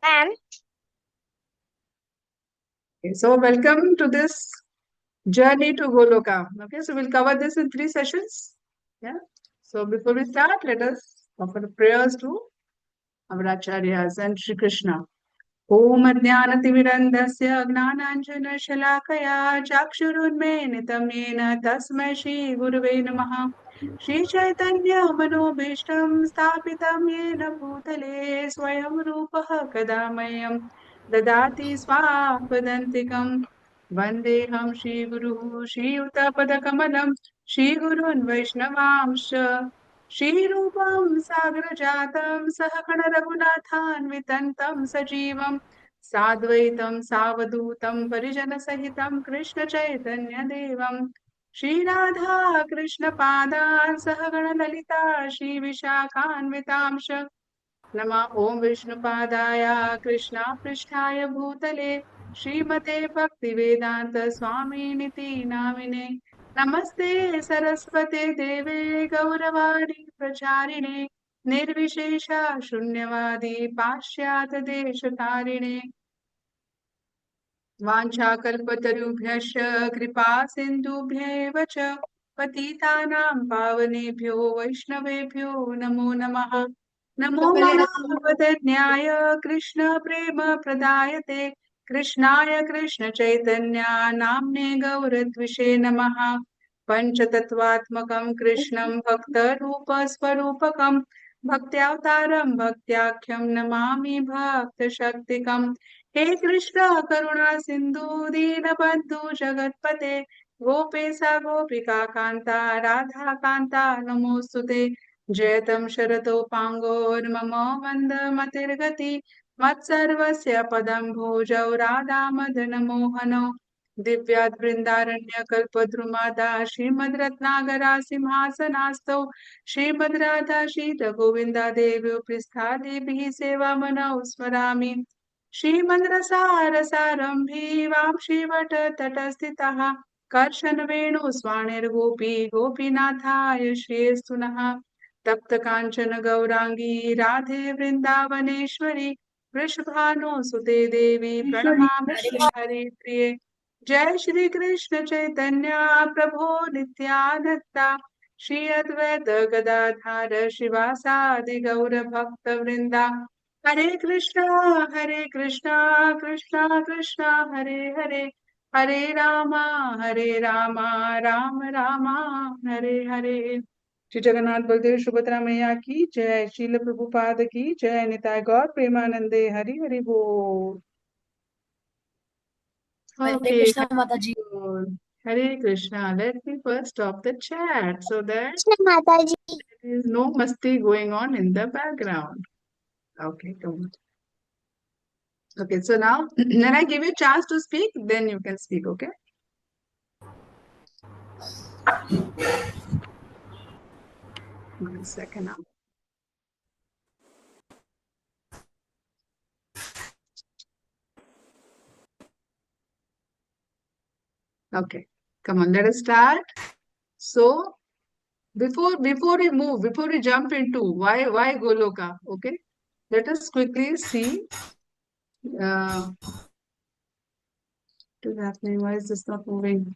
And Okay, so welcome to this journey to Goloka. Okay, so we'll cover this in 3 sessions. Yeah. So before we start, let us offer prayers to our acharyas and Shri Krishna. Om Ajnanatimirandasya Gnananjana Chakshurunmenitam Yena Tasmai Shri Gurave Namaha. Shri Chaitanya Manobhishtam Stapitam Yena Bhutale Swayam Rupaha Kadamayam Dadati Swapadantikam Vandeham Shri Guru Shri Utapadakamalam Shri Gurun Vaishnavamsha Shrirupam Sagrajatam Sahakana Raghunathanvitantam Sajivam Sadvaitam Savadutam Parijana Sahitam Krishna Chaitanya Devam Shri Radha Krishna Padan Sahagana Lalita Shri Vishakhanvitamsha Nama Om Vishnupadaya Krishna Prishtaya Bhutale Srimate Bhaktivedanta Swami Niti Namine Namaste Saraswate Deve Gauravani Pracharine Nirvishesha Shunyavadi Pashyat Deshatarine वाञ्छाकल्पतरुभ्यश्च कृपा सिन्धुभ्येव च पतितानां पावनेभ्यो वैष्णवेभ्यो नमो नमः नमो भगवदन्याय कृष्ण प्रेम प्रदायते कृष्णाय कृष्ण चैतन्या नाम्ने गौरद्विषे नमः पञ्चतत्त्वात्मकं कृष्णं भक्तरूपस्वरूपकं भक्त्यावतारं भक्त्याख्यं नमामि भक्तशक्तिकम् हे कृष्ण करुणा सिंधु दीनबंधु जगतपते गोपेशा गोपिका कांता राधा कांता नमोस्तुते जयतम शरतो पांगोर्मम वंद मतिर्गति मत्सर्वस्य पदं भोजौ राधा मदन मोहनो दिव्यात् बृन्दारण्य कल्पद्रुमादा श्रीमद् रत्नागरा सिंहासनास्तौ श्रीमद् राधा शीत गोविन्दा देव्यो पृष्ठादेभिः सेवामनौ स्मरामि श्रीमद्रसारसारम्भी वांशीवटतटस्थितः कर्षण वेणुस्वाणिर्गोपी गोपीनाथाय श्रेयस्तु नः तप्त काञ्चन गौरांगी राधे वृन्दावनेश्वरी वृषभानुसुते देवी प्रणमामि हरिप्रिये जय श्री कृष्ण चैतन्य प्रभो नित्यानन्दा श्री अद्वैत गदाधर शिवासादि गौर भक्त वृंदा हरे कृष्णा कृष्णा कृष्णा हरे हरे हरे रामा राम रामा हरे हरे श्री जगन्नाथ बलदेव सुभद्रा मैया की जय शील प्रभुपाद की जय निताय गौर प्रेमानंदे हरि हरि बोल Hare Okay, Krishna Mataji. Hare Krishna. Let me first stop the chat so that Krishna Mataji. there is no masti going on in the background. Okay, come on. Okay, so now when I give you a chance to speak, then you can speak, okay? One second now. Okay, come on, let us start. So before we move, before we jump into why Goloka, okay? Let us quickly see what is happening. Why is this not moving?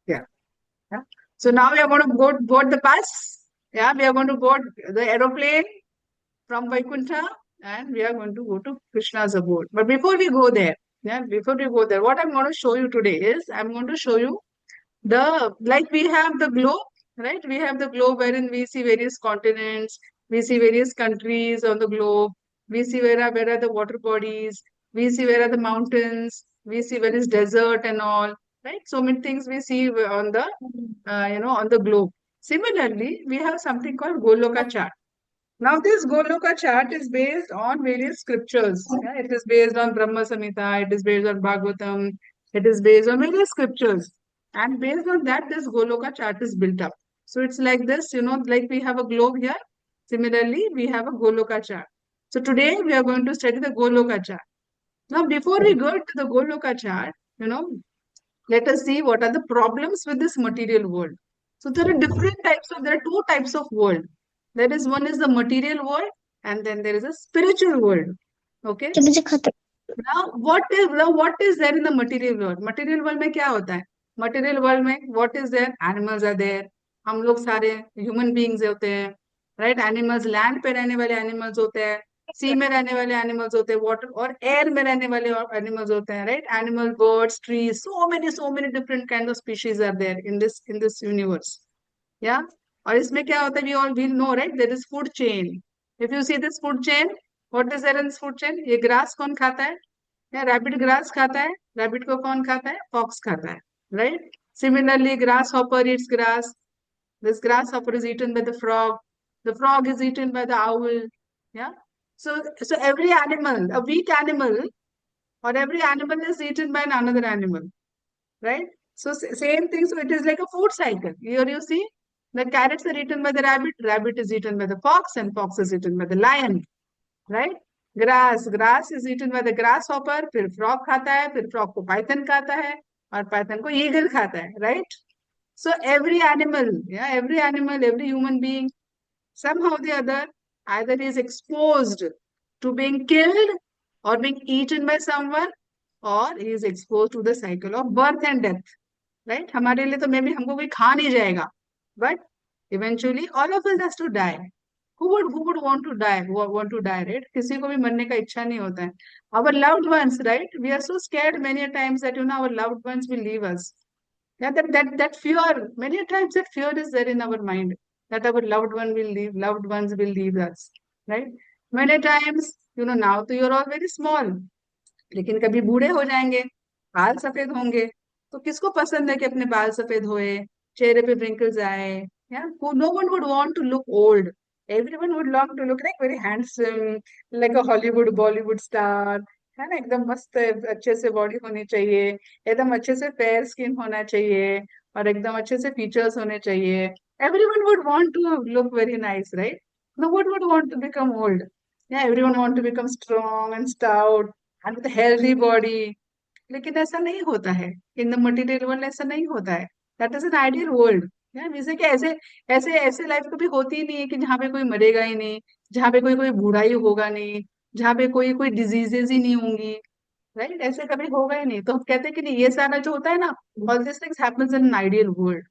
Yeah. Yeah. So now we are going to board the bus. Yeah, we are going to board the aeroplane from Vaikuntha and we are going to go to Krishna's abode. But before we go there, what I'm going to show you today is I'm going to show you like we have the globe, right? We have the globe wherein we see various continents, we see various countries on the globe, we see where are the water bodies, we see where are the mountains, we see where is desert and all, right? So many things we see on the on the globe. Similarly, we have something called Goloka chart. Now, this Goloka chart is based on various scriptures. Yeah? It is based on Brahma Samhita, it is based on Bhagavatam, it is based on various scriptures. And based on that, this Goloka chart is built up. So it's like this, like we have a globe here. Similarly, we have a Goloka chart. So today we are going to study the Goloka chart. Now, before we go to the Goloka chart, let us see what are the problems with this material world. So there are two types of world. There is one is the material world, and then there is a spiritual world. Okay. मुझे खत्म. Now what is there in the material world? Material world में क्या होता है? Material world में what is there? Animals are there. हम लोग सारे human beings होते हैं, right? Animals land पे रहने वाले animals होते हैं, sea में रहने वाले animals होते हैं, water और air में रहने वाले animals होते हैं, right? Animal, birds, trees, so many different kind of species are there in this universe. Yeah. और इसमें क्या होता है? We all will know, right? There is food chain. If you see this food chain, what is there in this food chain? ये grass कौन खाता है? या रैबिट ग्रास खाता है. रैबिट को कौन खाता है? फॉक्स खाता है, right? Similarly grasshopper eats grass. This grasshopper is eaten by the frog. The frog is eaten by the owl. Yeah. So every animal, a weak animal, or every animal is eaten by another animal, right? So same thing. So it is like a food cycle. Here you see the carrots are eaten by the rabbit. Rabbit is eaten by the fox, and fox is eaten by the lion. Right. Grass is eaten by the grasshopper. फिर frog खाता है, फिर frog को Python खाता है, और Python को eagle खाता है, right? So every animal every human being somehow the other either is exposed to being killed or being eaten by someone, or he is exposed to the cycle of birth and death, right? हमारे लिए तो may be हमको कोई खा नहीं जाएगा, but eventually all of us has to die. Who would want to die? Who want to die, right? किसी को भी मरने का इच्छा नहीं होता है. Our loved ones, right? We are so scared many a times that our loved ones will leave us. Yeah, that fear. Many a times that fear is there in our mind that our loved ones will leave us, right? Many times, now तो you're all very small. लेकिन कभी बूढ़े हो जाएंगे, बाल सफेद होंगे, तो किसको पसंद है कि अपने बाल सफेद होए, चेहरे पे wrinkles आए? या no one would want to look old. Everyone would love to look like very handsome, like a Hollywood Bollywood star. है ना? एकदम मस्त अच्छे से बॉडी होनी चाहिए, एकदम अच्छे से फेयर स्किन होना चाहिए, और एकदम अच्छे से फीचर्स होने चाहिए. Everyone would want to look very nice, right? No one would want to become old. Yeah, everyone want to become strong and stout and with a healthy body. लेकिन ऐसा नहीं होता है. इन द मटेरियल वर्ल्ड ऐसा नहीं होता है. That is an ideal world. जैसे कि ऐसे ऐसे ऐसे लाइफ कभी होती ही नहीं है कि जहाँ पे कोई मरेगा ही नहीं, जहाँ पे कोई कोई बूढ़ा ही होगा नहीं, जहाँ पे कोई कोई डिजीजेस ही नहीं होंगी, राइट? ऐसे कभी होगा ही नहीं. तो हम कहते हैं कि नहीं, ये सारा जो होता है ना, all this things happens in an ideal world.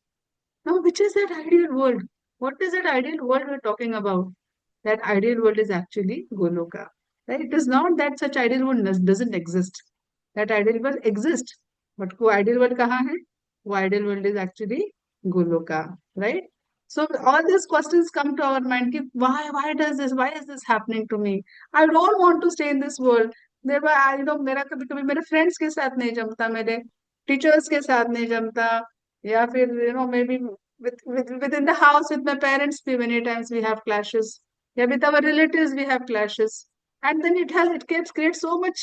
Now which is that ideal world? What is that ideal world we are talking about? That ideal world is actually Goloka. Right? It is not that such ideal world doesn't exist. That ideal world exists. But वो ideal world कहाँ है? वो ideal world is actually Goloka. Right? So all these questions come to our mind. कि why is this happening to me? I don't want to stay in this world. There were, मेरा कभी कभी मेरे friends के साथ नहीं जमता, मेरे teachers के साथ नहीं जमता, या फिर maybe within the house with my parents भी many times we have clashes. Yeah, with our relatives we have clashes, and then it gets creates so much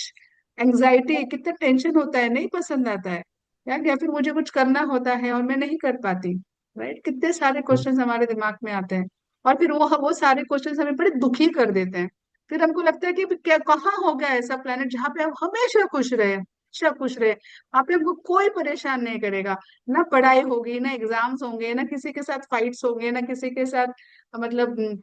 anxiety. कितना टेंशन होता है, नहीं पसंद आता है यार. या फिर मुझे कुछ करना होता है और मैं नहीं कर पाती, राइट? कितने सारे क्वेश्चंस हमारे दिमाग में आते हैं, और फिर वो सारे क्वेश्चंस हमें बड़े दुखी कर देते हैं. फिर हमको लगता है कि क्या कहाँ हो गया ऐसा प्लेनेट जहाँ पे हम हमेशा खुश रहे, हमेशा खुश रहे. वहाँ पे हमको कोई परेशान नहीं करेगा. ना पढ़ाई होगी, ना एग्जाम्स होंगे, ना किसी के साथ फाइट्स होंगे, ना किसी के साथ मतलब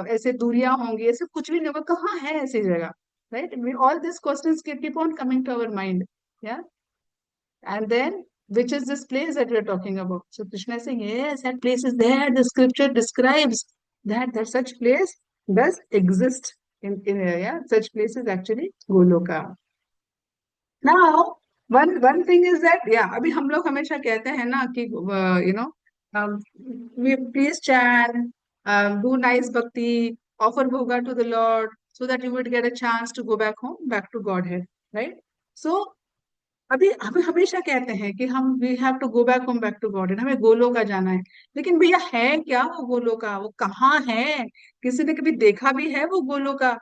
ऐसे दूरियां होंगी, ऐसे कुछ भी नहीं होगा. कहाँ है ऐसी जगह, right? All this questions keep on coming to our mind. Yeah. And then, which is this place that we are talking about? So Krishna is saying, yes, that place is there. The scripture describes that such place does exist in yeah, such place is actually Goloka. Now, one thing is that, yeah, अभी हम लोग हमेशा कहते हैं ना कि we please chant, do nice bhakti, offer bhoga to the Lord, so that you would get a chance to go back home, back to Godhead, right? So अभी हम हमेशा कहते हैं कि हम we have to go back home, back to God, हमें गोलोका जाना है. लेकिन भैया है क्या वो गोलोका? वो कहाँ है? किसी ने कभी देखा भी है वो गोलोका?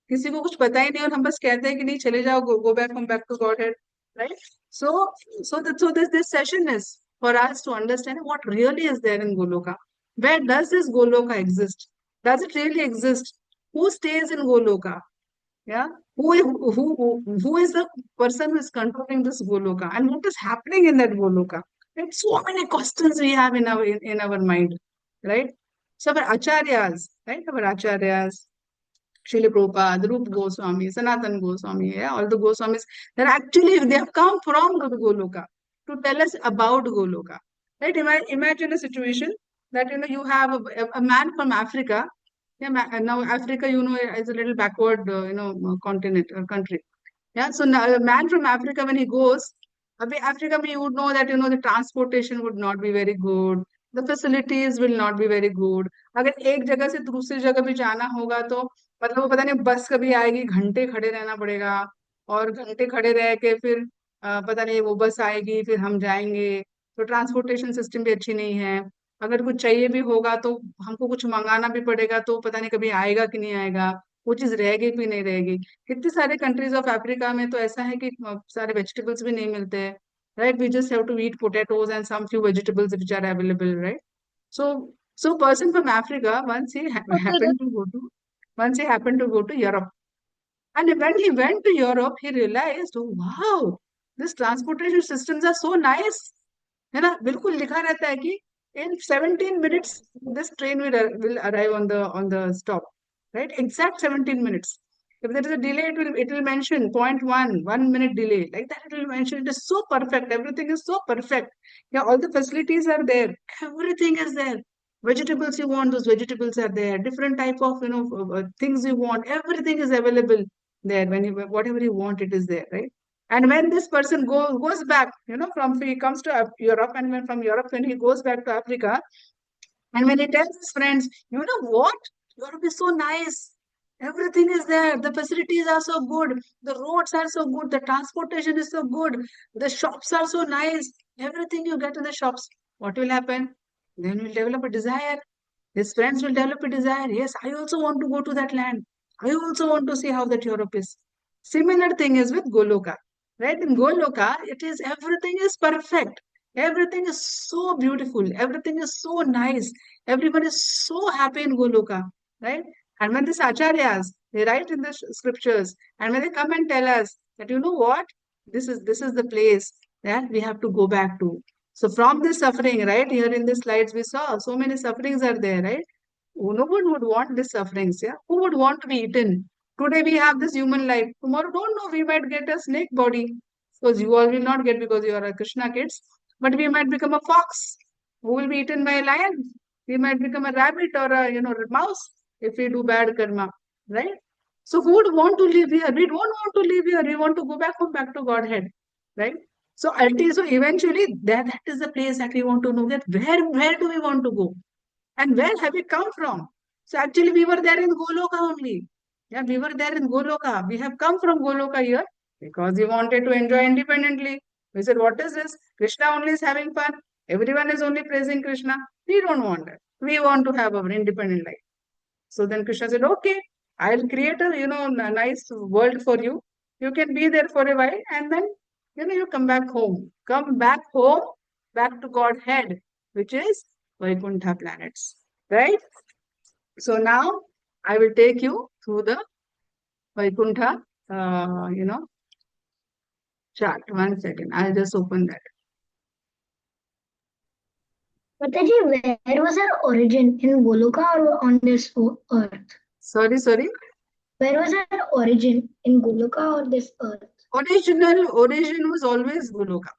किसी को कुछ पता ही नहीं, और हम बस कहते हैं कि नहीं चले जाओ, go back home, back to Godhead, right? So so this session is for us to understand what really is there in Goloka. Where does this Goloka exist? Does it really exist? Who stays in Goloka? Yeah, who is the person who is controlling this Goloka, and what is happening in that Goloka? Right? So many questions we have in our mind, right? So our acharyas, right? Our acharyas, Srila Prabhupada, Rupa Goswami, Sanatan Goswami, yeah, all the Goswamis, they're actually, they have come from the Goloka to tell us about Goloka. Right? Imagine a situation that, you have a man from Africa. Yeah, now Africa, is a little backward, continent or country. Yeah, so now a man from Africa, when he goes, Africa, you would know that, the transportation would not be very good. The facilities will not be very good. अगर एक जगह से दूसरी जगह भी जाना होगा तो मतलब वो पता नहीं बस कभी आएगी, घंटे खड़े रहना पड़ेगा, और घंटे खड़े रह के फिर पता नहीं वो बस आएगी फिर हम जाएंगे, तो ट्रांसपोर्टेशन सिस्टम भी अच्छी नहीं है। अगर कुछ चाहिए भी होगा तो हमको कुछ मंगाना भी पड़ेगा, तो पता नहीं कभी आएगा कि नहीं आएगा, वो चीज रहेगी भी नहीं रहेगी। कितने सारे कंट्रीज ऑफ अफ्रीका में तो ऐसा है कि सारे वेजिटेबल्स भी नहीं मिलते हैं, right? We just have to eat potatoes and some few vegetables which are available, right? So, so person from Africa, once he happened to go to Europe. And when he went to Europe, he realized, oh wow, these transportation systems are so nice. है ना, बिल्कुल लिखा रहता है कि in 17 minutes this train will arrive on the stop, right? Exact 17 minutes. If there is a delay, it will mention 1 minute delay. Like that, it will mention. It is so perfect. Everything is so perfect. Yeah, all the facilities are there. Everything is there. Vegetables you want, those vegetables are there. Different type of things you want. Everything is available there. When you whatever you want, it is there, right? And when this person goes back, from he comes to Europe, and when from Europe, when he goes back to Africa, and when he tells his friends, you know what? Europe is so nice. Everything is there. The facilities are so good. The roads are so good. The transportation is so good. The shops are so nice. Everything you get in the shops. What will happen? Then we'll develop a desire. His friends will develop a desire. Yes, I also want to go to that land. I also want to see how that Europe is. Similar thing is with Goloka. Right? In Goloka, it is everything is perfect. Everything is so beautiful. Everything is so nice. Everyone is so happy in Goloka. Right? And when these acharyas, they write in the scriptures, and when they come and tell us that, you know what, this is the place that we have to go back to. So from this suffering, right, here in the slides we saw so many sufferings are there, right? No one would want these sufferings, yeah? Who would want to be eaten? Today we have this human life. Tomorrow, don't know, we might get a snake body. Because you all will not get because you are a Krishna kids. But we might become a fox who will be eaten by a lion. We might become a rabbit or a mouse if we do bad karma, right? So who would want to live here? We don't want to live here. We want to go back home, back to Godhead, right? So eventually that is the place that we want to know, that where do we want to go? And where have we come from? So actually, we were there in Goloka only. Yeah, we were there in Goloka. We have come from Goloka here because we wanted to enjoy independently. We said, what is this? Krishna only is having fun. Everyone is only praising Krishna. We don't want that. We want to have our independent life. So then Krishna said, okay, I'll create a nice world for you. You can be there for a while, and then you come back home. Come back home, back to Godhead, which is Vaikuntha planets. Right? So now I will take you through the Vaikuntha chart. 1 second. I'll just open that. Mataji, where was our origin? In Goloka or on this earth? Sorry. Where was our origin? In Goloka or this earth? Origin was always Goloka.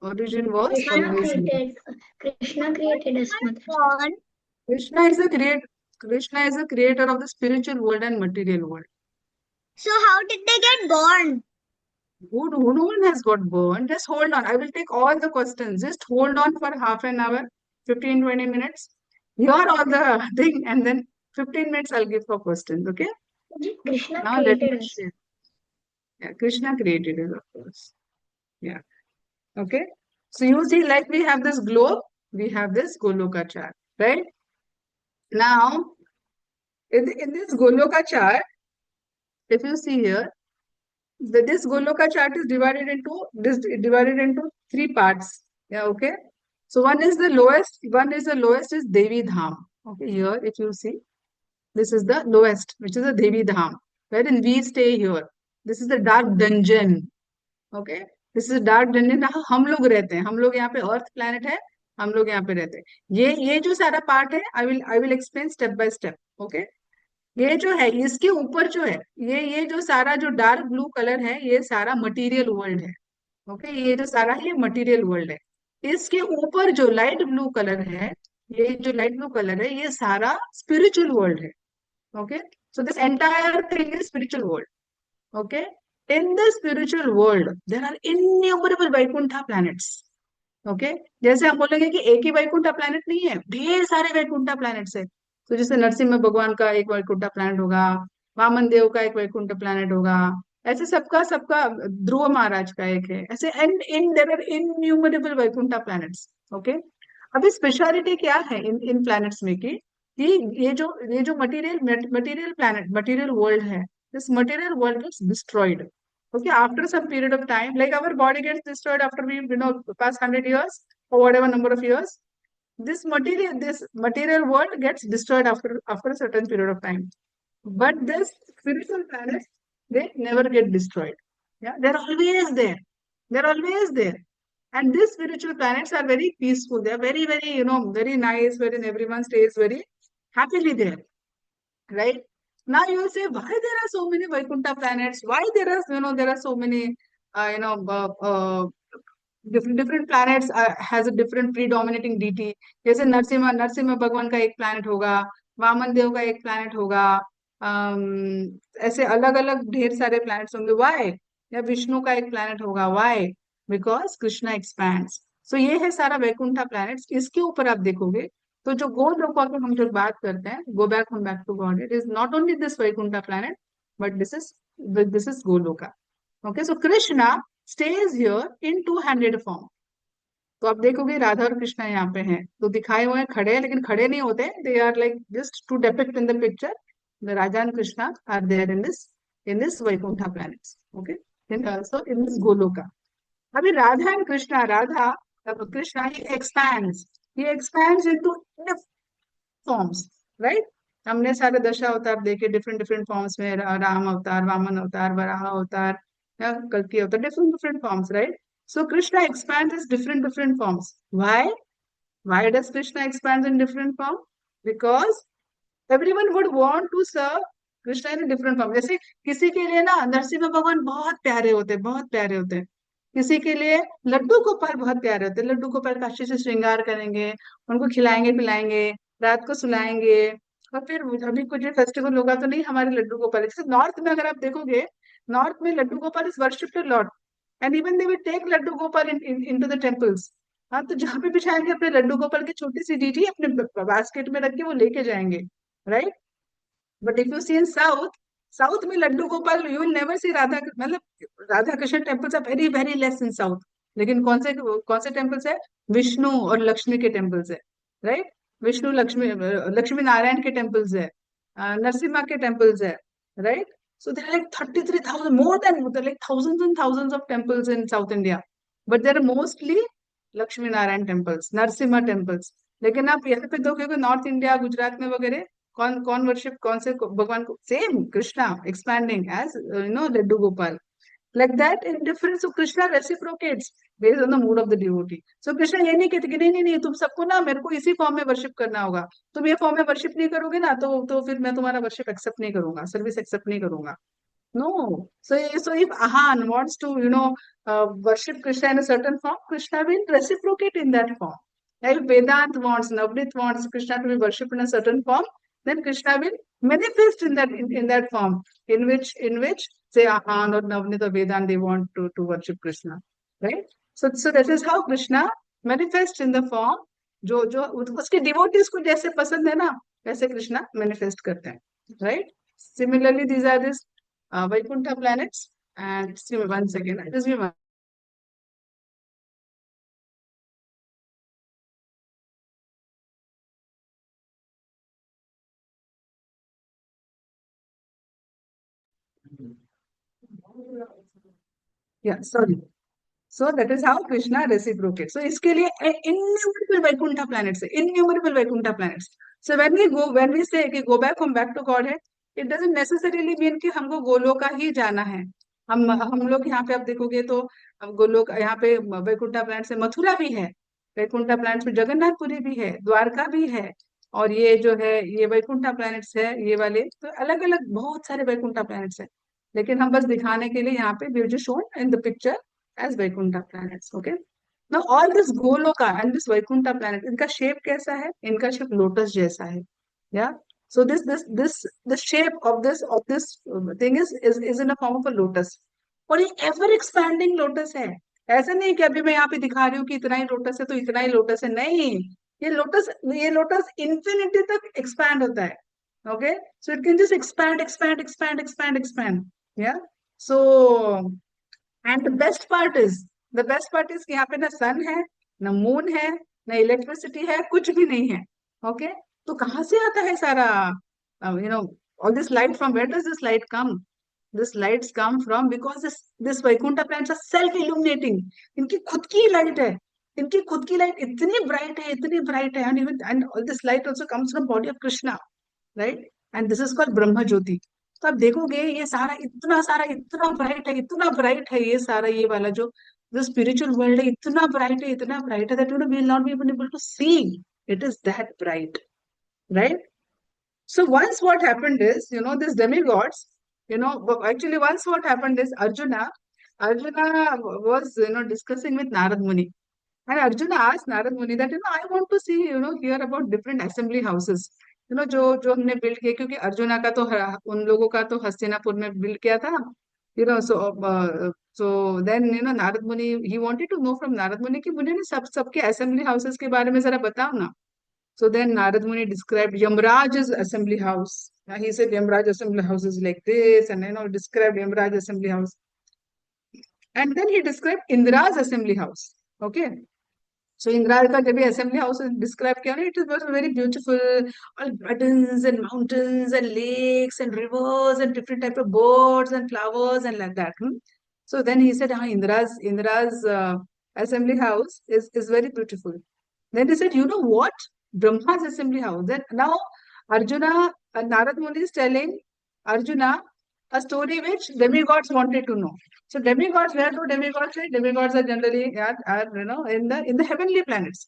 Origin was always Goloka. Krishna created us, Mataji. Krishna is a creator of the spiritual world and material world. So how did they get born? No one has got born. Just hold on. I will take all the questions. Just hold on for half an hour, 15-20 minutes. Hear all the thing, and then 15 minutes I'll give for questions. Okay? Krishna now let me created us. share. Yeah, Krishna created it, of course. Yeah. Okay. So you see, like we have this globe, we have this Goloka chart, right? Now, in this Goloka chart, if you see here, this Goloka chart is divided into three parts. Yeah, okay. So one is the lowest is Devi Dham. Okay, here if you see, this is the lowest, which is the Devi Dham, wherein we stay here. This is the dark dungeon. Okay, this is dark dungeon. हम लोग रहते हैं, हम लोग यहाँ पे अर्थ planet है, हम लोग यहाँ पे रहते हैं। ये जो सारा पार्ट है, I will explain step by step. Okay, ये जो है इसके ऊपर जो है, ये जो सारा जो डार्क ब्लू कलर है, ये सारा मटेरियल वर्ल्ड है। ओके, ये जो सारा है ये मटेरियल वर्ल्ड है। इसके ऊपर जो लाइट ब्लू कलर है, ये जो लाइट ब्लू कलर है, ये सारा स्पिरिचुअल वर्ल्ड है। Okay, so this entire thing is spiritual world. Okay, in the spiritual world there are innumerable Vaikuntha planets. Okay, जैसे हम बोलेंगे कि एक ही वैकुंठा प्लैनेट नहीं है, ढेर सारे वैकुंठा प्लैनेट्स है। तो जैसे नरसिम्हा भगवान का एक वैकुंठा प्लैनेट होगा, वामन देव का एक वैकुंठ प्लैनेट होगा, ऐसे सबका सबका, ध्रुव महाराज का एक है, ऐसे and in there are innumerable Vaikuntha planets. Okay, अभी स्पेशलिटी क्या है इन इन प्लैनेट्स में कि ये जो material material planet material world है, this material world gets destroyed. Okay, after some period of time, like our body gets destroyed after we, pass 100 years or whatever number of years, this material world gets destroyed after a certain period of time. But this spiritual planets, they never get destroyed. Yeah, they're always there. They're always there. And these spiritual planets are very peaceful. They're very, very, very nice, wherein everyone stays very happily there, right? Now you will say, why there are so many Vaikuntha planets? Why there are so many, different planets has a different predominating deity. जैसे नरसिम्हा नरसिम्हा भगवान का एक planet होगा, वामन देव का एक planet होगा, ऐसे अलग अलग ढेर सारे planets होंगे। Why? या विष्णु का एक planet होगा। Why? Because Krishna expands. So ये है सारा वैकुंठा planets। इसके ऊपर आप देखोगे तो जो गोलोका की हम जब बात करते हैं, गो बैक हम back to God, it is not only this Vaikuntha planet, but this is Goloka. Okay, so Krishna stage here in two handed form. तो आप देखोगे राधा और कृष्णा यहाँ पे हैं, तो दिखाए हुए हैं खड़े हैं, लेकिन खड़े नहीं होते, they are like just to depict in the picture the Raja and Krishna are there in this Vaikuntha planets. Okay, so in this Goloka. अभी Radha and Krishna, Radha Krishna, he expands into forms, right? हमने सारे दशा अवतार देखे, डिफरेंट डिफरेंट फॉर्म्स में, राम अवतार, वामन अवतार, वराह अवतार, या कल्कि avatar, different different forms, right? So Krishna expand is different different forms. Why does Krishna expand in different form? Because everyone would want to serve Krishna in different form. जैसे किसी के लिए ना नरसिम्हा भगवान बहुत प्यारे होते हैं, बहुत प्यारे होते हैं। किसी के लिए लड्डू गोपाल बहुत प्यारे होते हैं, लड्डू गोपाल का अच्छे से श्रृंगार करेंगे, उनको खिलाएंगे पिलाएंगे, रात को सुलाएंगे। और फिर अभी कुछ फेस्टिवल होगा तो नहीं, हमारे लड्डू गोपाल, जैसे नॉर्थ में अगर आप देखोगे, नॉर्थ में Laddu Gopal is worshipped Lord, and even they will take Laddu Gopal into the temples. हाँ, तो जहाँ पे भी जाएंगे अपने लड्डू गोपाल की छोटी सी डीटी अपने बास्केट में रख के वो लेके जाएंगे, right? But if you see in south, south में Laddu Gopal you will never see Radha, मतलब Radha Krishna temples are very very less in south. लेकिन कौन से टेम्पल्स है? विष्णु और लक्ष्मी के टेम्पल्स है, राइट? विष्णु लक्ष्मी, लक्ष्मी नारायण के टेम्पल्स है, नरसिम्हा के टेम्पल्स है, right? So there like 33,000, more than like thousands and thousands of temples in south India, but there are mostly Lakshmi Narayan temples, Narasimha temples. लेकिन आप यहाँ पे देखोगे नॉर्थ इंडिया, गुजरात में वगैरह, कौन कौन वर्शिप कौन से भगवान को? Same Krishna expanding as Laddu Gopal, like that in different. So Krishna reciprocates based on the mood of the devotee. So Krishna ये नहीं कहते कि नहीं नहीं नहीं, तुम सबको ना मेरे को इसी फॉर्म में वर्शिप करना होगा, तुम ये फॉर्म में वर्शिप नहीं करोगे ना, तो फिर मैं तुम्हारा वर्शिप एक्सेप्ट नहीं करूंगा, सर्विस एक्सेप्ट नहीं करूंगा। No. So if Ahan wants to, worship Krishna in a certain form, Krishna will reciprocate in that form. If Vedant wants, Navnit wants Krishna to be worshipped in a certain form, then Krishna will manifest in that form, in which say Ahan or Navnit or Vedant they want to worship Krishna, right? So that is how Krishna manifests in the form जो जो उसके devotees को जैसे पसंद है ना, वैसे Krishna manifest करते हैं, right? Similarly, these are this Vaikuntha planets. And just give me 1 second. Just give me one. Yeah, sorry. So that is how Krishna reciprocates. So इसके लिए innumerable Vaikuntha planets है, innumerable Vaikuntha planets. So when we say कि go back to God है, it doesn't necessarily mean कि हमको गोलोका ही जाना है। हम लोग यहाँ पे आप देखोगे तो गोलोक यहाँ पे वैकुंठा प्लैनेट से मथुरा भी है, वैकुंठा प्लैनेट्स में जगन्नाथपुरी भी है, द्वारका भी है, और ये जो है ये वैकुंठा प्लैनेट्स है, ये वाले तो अलग अलग बहुत सारे वैकुंठा प्लैनेट्स है, लेकिन हम बस दिखाने के लिए यहाँ पे we just shown in the picture as Vaikuntha planets. Okay, now all this Goloka and this Vaikuntha planet, इनका शेप कैसा है? इनका शेप लोटस जैसा है. Yeah so this the shape of this thing is in a form of a lotus, और ये ever expanding lotus है. ऐसा नहीं कि अभी मैं यहाँ पे दिखा रही हूँ कि इतना ही लोटस है तो इतना ही लोटस है, नहीं. ये लोटस इंफिनिटी तक एक्सपैंड होता है. Okay, so it can just expand expand expand expand expand. Yeah so and the best part is कि यहाँ पे ना सन है, ना मून है, ना इलेक्ट्रिसिटी है, कुछ भी नहीं है. ओके, तो कहाँ से आता है सारा all this light? From where does this light come? This lights come from because this Vaikuntha planets are self illuminating. इनकी खुद की लाइट है, इनकी खुद की लाइट इतनी ब्राइट है, इतनी ब्राइट है, and all this light also comes from body of Krishna, right? And this is called ब्रह्म ज्योति. तो आप देखोगे ये सारा इतना ब्राइट है ये सारा, ये वाला जो स्पिरिचुअल वर्ल्ड है, इतना ब्राइट है that you know we will not be even able to see. It is that bright, right? So once what happened is, these demigods, actually once what happened is Arjuna was, discussing with Narad Muni. And Arjuna asked Narad Muni that, I want to see, hear about different assembly houses. जो हमने build किए, क्योंकि अर्जुना का तो उन लोगों का तो हस्तिनापुर में बिल्ड किया था. So then, Narad Muni, he wanted to know from Narad Muni कि मुझे ना सबके assembly houses के बारे में जरा बताओ ना. So then Narad Muni described Yamraj's assembly house. He said Yamraj assembly house is like this, and described Yamraj assembly house. And then he described Indra's assembly house. Okay. So Indra ka jab assembly house is described kiya na, it was very beautiful, all gardens and mountains and lakes and rivers and different type of birds and flowers and like that. So then he said, Indra's assembly house is very beautiful. Then he said, you know what? Brahma's assembly house. Then now Narad Muni is telling Arjuna a story which demigods wanted to know. So demigods, where do demigods live? Demigods are generally in the heavenly planets.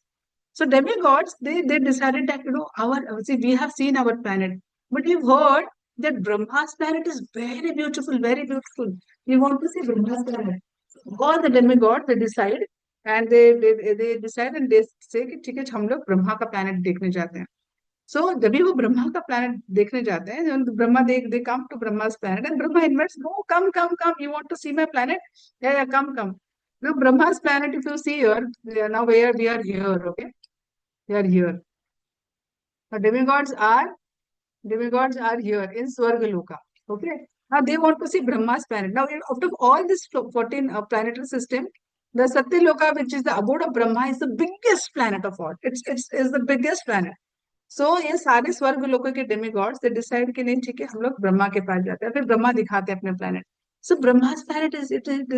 So demigods, they decided that we have seen our planet, but we've heard that Brahma's planet is very beautiful, very beautiful. We want to see Brahma's planet. All the demigods they decide, and they decide and they say कि ठीक है हम लोग ब्रह्मा का planet देखने जाते हैं. So जब भी वो ब्रह्मा का planet देखने जाते हैं, Brahma they come to Brahma's planet and Brahma invites, no, come, you want to see my planet? Yeah, come. Look, Brahma's planet, if you see here, now where we are here, okay? We are here. The demigods are here in Swargaloka. Okay. Now they want to see Brahma's planet. Now, out of all this 14 planetary system, the Satyaloka, which is the abode of Brahma, is the biggest planet of all. It's is the biggest planet. So ये सारे स्वर्ग लोकों के demigods they decide कि नहीं ठीक है हम लोग ब्रह्मा के पास जाते हैं, फिर ब्रह्मा दिखाते हैं अपने planet. So Brahma's planet is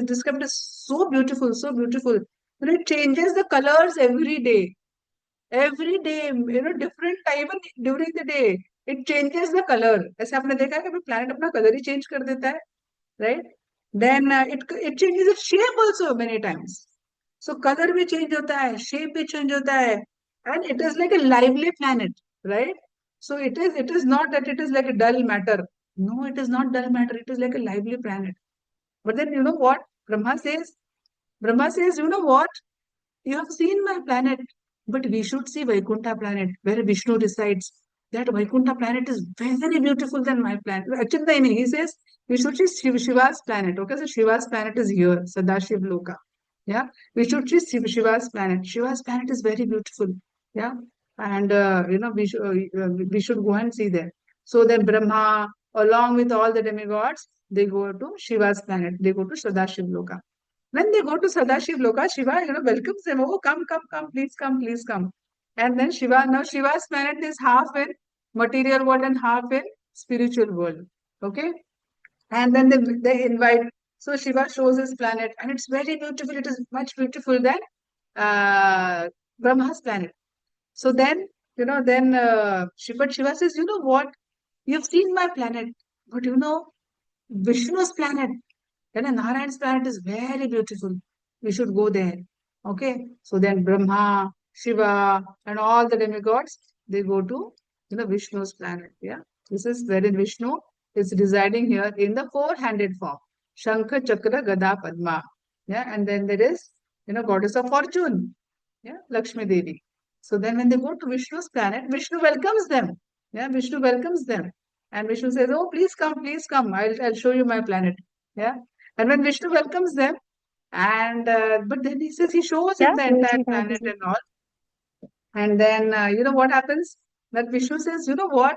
described as so beautiful, so beautiful. It changes the colors every day. Every day, different time, even during the day, it changes the color. ऐसे आपने देखा है कि planet अपना color ही change कर देता है, right? Then it changes its shape also many times. So color भी change होता है, shape भी change होता है, and it is like a lively planet, right? So it is not that it is like a dull matter. No, it is not dull matter. It is like a lively planet. But then you know what Brahma says? Brahma says, you know what? You have seen my planet, but we should see Vaikuntha planet where Vishnu resides. That Vaikuntha planet is very beautiful than my planet. Achintaini, he says we should see Shiva's planet. Okay, so Shiva's planet is here, Sadashiv Loka. Yeah, we should see Shiva's planet. Shiva's planet is very beautiful. Yeah, and we should go and see there. So then Brahma, along with all the demigods, they go to Shiva's planet. They go to Sadashiv Loka. When they go to Sadashiv Loka, Shiva, welcomes them. Oh, come, please come, please come. And then now Shiva's planet is half in material world and half in spiritual world. Okay? And then they invite. So Shiva shows his planet and it's very beautiful. It is much beautiful than Brahma's planet. So then, Shiva says, you know what? You've seen my planet, but Vishnu's planet. Then Narayan's planet is very beautiful. We should go there. Okay. So then Brahma Shiva, and all the demigods, they go to Vishnu's planet. Yeah, this is wherein Vishnu is residing here in the four-handed form. Shankha, Chakra, Gada, Padma. Yeah, and then there is goddess of fortune. Yeah, Lakshmi Devi. So then when they go to Vishnu's planet, Vishnu welcomes them. Yeah, Vishnu welcomes them. And Vishnu says, "Oh, please come. I'll show you my planet." Yeah. And when Vishnu welcomes them, and but then he says he shows him the entire planet and all. And then what happens? That Vishnu says, "You know what?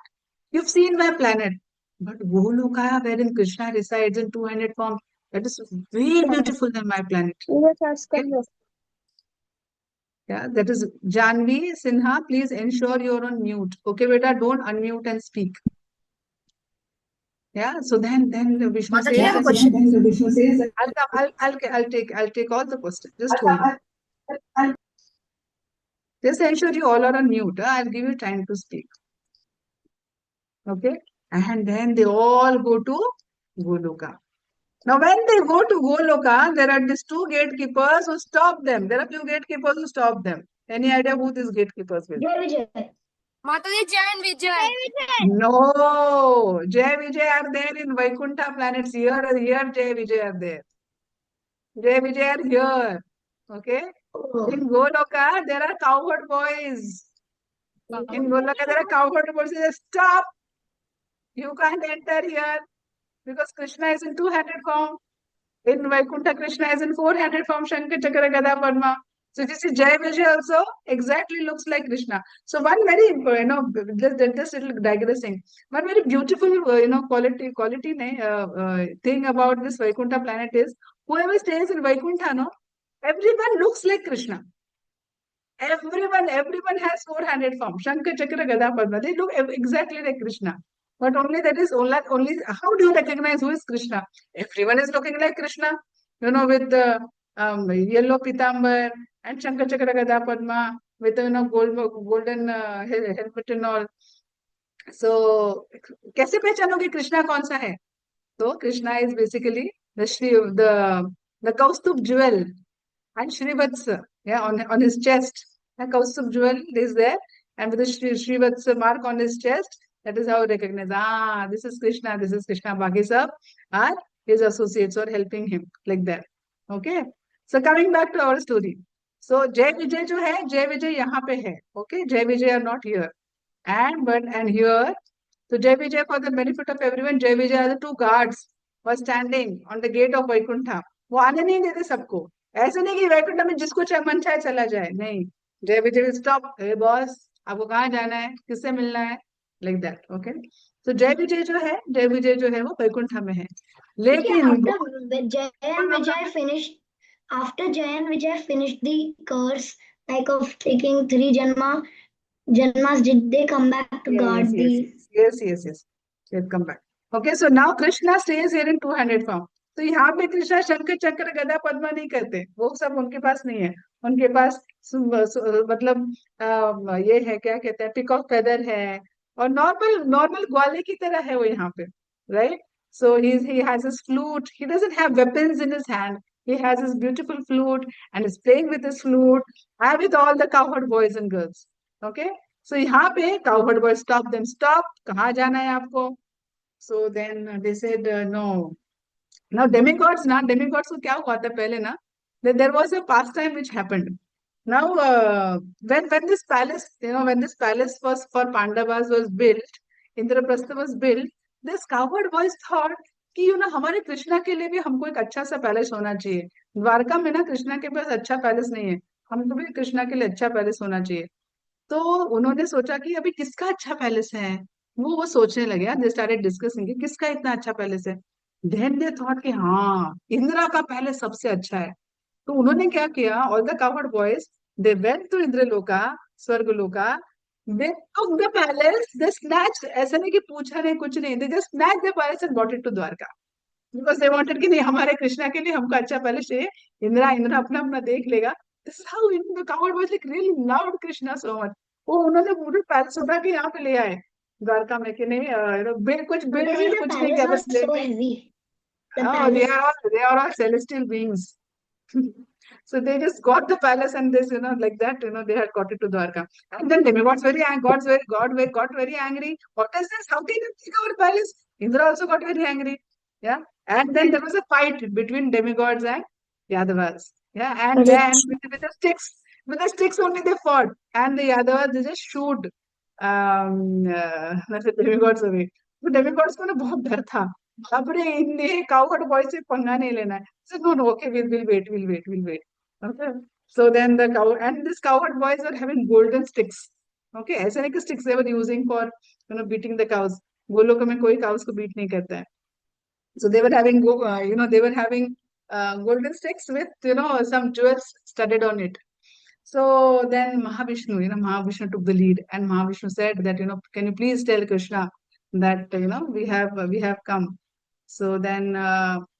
You've seen my planet, but Goloka, wherein Krishna resides in two-handed form, that is way beautiful than my planet." Okay? Yeah, that is Janvi Sinha. Please ensure you're on mute. Okay, beta, don't unmute and speak. Yeah. So then Vishnu Mataji, I says have a that question. then Vishnu says that I'll take all the questions. Just hold on. Just ensure you all are on mute. I'll give you time to speak. Okay. And then they all go to Goloka. Now, when they go to Goloka, there are these two gatekeepers who stop them. There are few gatekeepers who stop them. Any idea who these gatekeepers will? Jai Vijay. Mataji, Jai and Vijay. No, Jai Vijay are there in Vaikuntha planets. Here Jai Vijay are there. Jai Vijay are here. Okay. Oh. In Goloka, there are cowherd boys. In Goloka, there are cowherd boys. They say, stop! You can't enter here because Krishna is in two-handed form. In Vaikuntha, Krishna is in four-handed form, Shankar, Chakra, Gada, Padma. So you see, Jai Vijay also exactly looks like Krishna. So one very important, just little digressing. One very beautiful, quality thing about this Vaikuntha planet is whoever stays in Vaikuntha, no, everyone looks like Krishna. Everyone has four-handed form. Shankar, Chakra, Gada, Padma. They look exactly like Krishna. But only that is only how do you recognize who is Krishna? Everyone is looking like Krishna, with the yellow pitambar and Shankar, Chakra, Gada, Padma with golden helmet and all. So कैसे पहचानोगे कृष्णा कौन सा है? So Krishna is basically the Kaustubh jewel and Shrivatsa, yeah, on his chest. The Kaustubh jewel is there, and with the Shrivatsa mark on his chest, that is how we recognize. This is Krishna. This is Krishna. Baki sab are his associates or helping him like that. Okay. So coming back to our story. So Jai Vijay जो है, Jai Vijay यहाँ पे है. Okay, Jai Vijay are not here. And here, so Jai Vijay, for the benefit of everyone, Jai Vijay are the two guards were standing on the gate of Vaikuntha. वो आने नहीं देते सबको. ऐसे नहीं कि वैकुंठ में जिसको चाहे मन चाहे चला जाए. नहीं. जय विजय स्टॉप. हे बॉस, आपको कहाँ जाना है? किससे मिलना है? Like that. ओके. तो जय विजय जो है वो वैकुंठ में है. लेकिन After Jai and Vijay finished the curse, like of taking 3 Janmas, did they come back to guard the? Yes. Let's come back. Okay, so now Krishna stays here in two-handed form. तो यहाँ पे कृष्णा शंकर चक्र गदा पद्मा नहीं करते. वो सब उनके पास नहीं है. उनके पास मतलब ये है, क्या कहते हैं, पिक ऑफ फेदर है और नॉर्मल ग्वाले की तरह है वो यहाँ पे, right? So he has his flute. He doesn't have weapons in his hand. He has his beautiful flute and is playing with his flute and with all the cowherd boys and girls. Okay? So यहाँ पे cowherd boys stop them. Stop. कहाँ जाना है आपको? So then they said no. Now demigods को क्या हुआ था पहले ना? There was a pastime which happened. Now when this palace, when this palace was for Pandavas was built, Indraprastha was built, this cowherd boys thought कि हमारे कृष्णा के लिए भी हमको एक अच्छा सा पैलेस होना चाहिए. द्वारका में ना कृष्णा के पास अच्छा पैलेस नहीं है. हमको भी कृष्णा के लिए अच्छा पैलेस होना चाहिए. तो उन्होंने सोचा कि अभी किसका अच्छा पैलेस है. वो सोचने लगे. दे स्टार्टेड डिस्कसिंग कि किसका इतना अच्छा पैलेस है. देन दे थॉट कि हाँ, इंदिरा का पैलेस सबसे अच्छा है. तो उन्होंने क्या किया, all the coward boys they went to Indraloka, Swargaloka. They took the palace, they snatched. ऐसा नहीं कि पूछा नहीं, कुछ नहीं, they just snatched the palace and bought it to Dwarka. Because they wanted कि नहीं, हमारे कृष्णा के लिए हमको अच्छा पैलेस चाहिए. इंदिरा अपना अपना देख लेगा. This is how the coward boys like really loved Krishna so much. वो उन्होंने पूरे पैलेस उठा के यहाँ पे ले आए द्वारका में कि नहीं, कुछ नहीं किया, बस ले. Oh, they are all celestial beings. So they just got the palace and this, like that, they had got it to Dwarka. And then demigods got very angry. What is this? How can you take our palace? Indra also got very angry. Yeah. And then there was a fight between demigods and Yadavas. Yeah. And then with the sticks only they fought. And the Yadavas, they just shoot the demigods away. तो demigods को ना बहुत डर था. बाप रे, इनने cowherd boy से पंगा नहीं लेना है. So no, no, okay, we'll wait. Okay. So then this cowherd boys were having golden sticks. Okay, ऐसे नहीं कि sticks they were using for beating the cows. Golok में कोई cows को beat नहीं करता है. So they were having golden sticks with some jewels studded on it. So then Mahavishnu took the lead, and Mahavishnu said that can you please tell Krishna that we have come. So then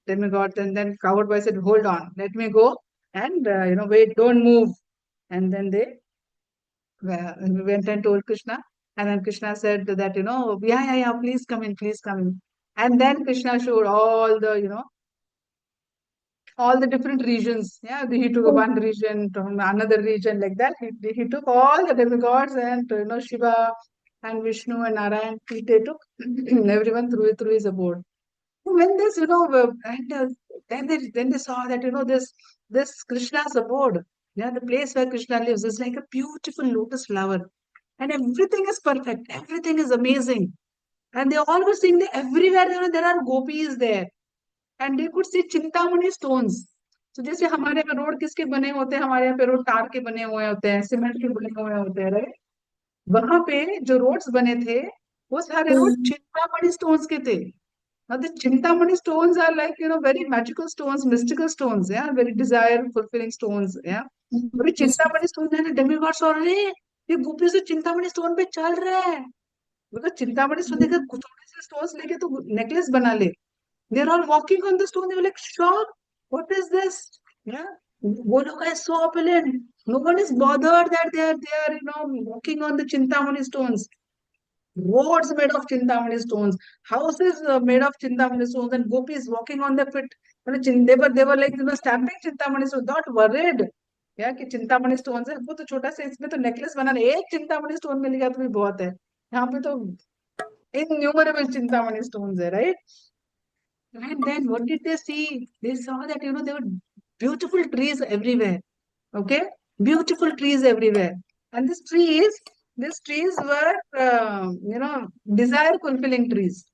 demigod, and then cowherd boy said, hold on, let me go and wait, don't move. And then they went and told Krishna, and then Krishna said that yeah, please come in, please come in. And then Krishna showed all the different regions. Yeah, he took one region to another region, like that. He took all the demigods and Shiva and Vishnu and Narayan. They took everyone through his abode. When this, and then they saw that this Krishna's abode, yeah, the place where Krishna lives is like a beautiful lotus flower, and everything is perfect, everything is amazing, and they all were seeing that everywhere there are gopis there, and they could see Chintamani stones. So जैसे हमारे यहाँ road किसके बने होते हैं, हमारे यहाँ पे रोड टार के बने हुए होते हैं, सीमेंट के बने हुए होते हैं, राइट. वहां पे जो रोड्स बने थे वो सारे रोड चिंतामणि स्टोन्स के थे. Now the Chintamani stones are like very magical stones, mystical stones, yeah, very desire fulfilling stones, yeah. अभी चिंतामणि स्टोन है ना, डेमिगॉड्स और अरे ये गोपी से चिंतामणि स्टोन पे चल रहा है, मतलब चिंतामणि स्टोन देखकर थोड़े से स्टोन्स लेके तो नेकलेस बना ले. They're all walking on the stone. They were like shocked. What is this? Yeah, Goloka is so opulent. No one is bothered that they are walking on the Chintamani stones. Roads made of Chintamani stones, houses made of Chintamani stones, and gopis walking on their feet. They were like stamping Chintamani stones, not worried. Yeah, कि Chintamani stone है, वो तो छोटा सा, इसमें तो necklace बनाना, एक Chintamani stone मिल गया तो भी बहुत है. यहाँ पे तो इनन्यूमरेबल चिंतामणि स्टोन्स है, right? And then what did they see? They saw that there were beautiful trees everywhere. Okay, beautiful trees everywhere, and these trees were desire fulfilling trees.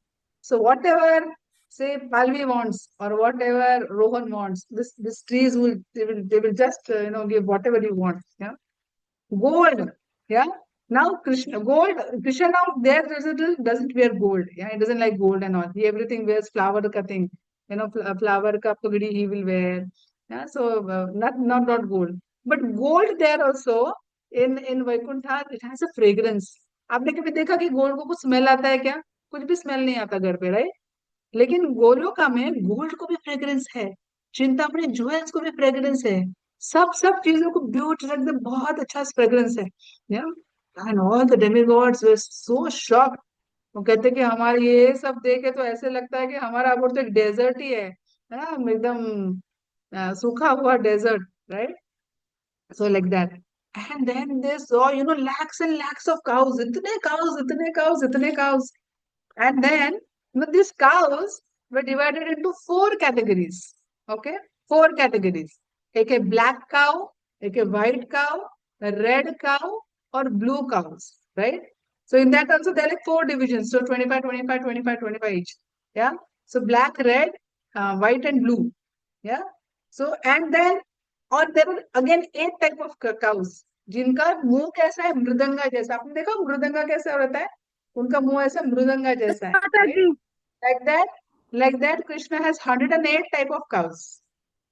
So whatever say Palvi wants or whatever Rohan wants, this trees will just give whatever you want. Yeah, gold. Yeah. Now Krishna now there doesn't wear gold. Yeah, he doesn't like gold and all. He everything wears flower ka thing. Flower ka pagdi he will wear. Yeah, so not gold. But gold there also in Vaikuntha, it has a fragrance. आपने कभी देखा कि gold को कुछ smell आता है क्या? कुछ भी स्मेल नहीं आता घर पे, राइट. लेकिन गोलोका में गोल्ड को भी फ्रेग्रेंस है, चिंतामणि ज्वेल्स को भी फ्रेग्रेंस है, सब चीजों को ब्यूटी एकदम बहुत अच्छा फ्रेग्रेंस है. And all the demigods were so shocked. वो कहते कि हमारे ये सब देखे तो ऐसे लगता है कि हमारा अबोड तो एक डेजर्ट ही है, एकदम सूखा हुआ desert, right. So like that. And then they saw, lakhs and lakhs of cows. Itne cows, itne cows, itne cows. And then these cows were divided into 4 categories. Okay? 4 categories. एक है black cow, एक है white cow, a red cow, or blue cows. Right? So in that also there are like 4 divisions. So 25, 25, 25, 25 each. Yeah? So black, red, white and blue. Yeah? So and then और there were again 8 type of cows जिनका मुंह कैसा है, मृदंगा जैसा. आपने देखा मृदंगा कैसा रहता है? उनका मुंह ऐसा मृदंगा जैसा है. Like that Krishna has 108 type of cows,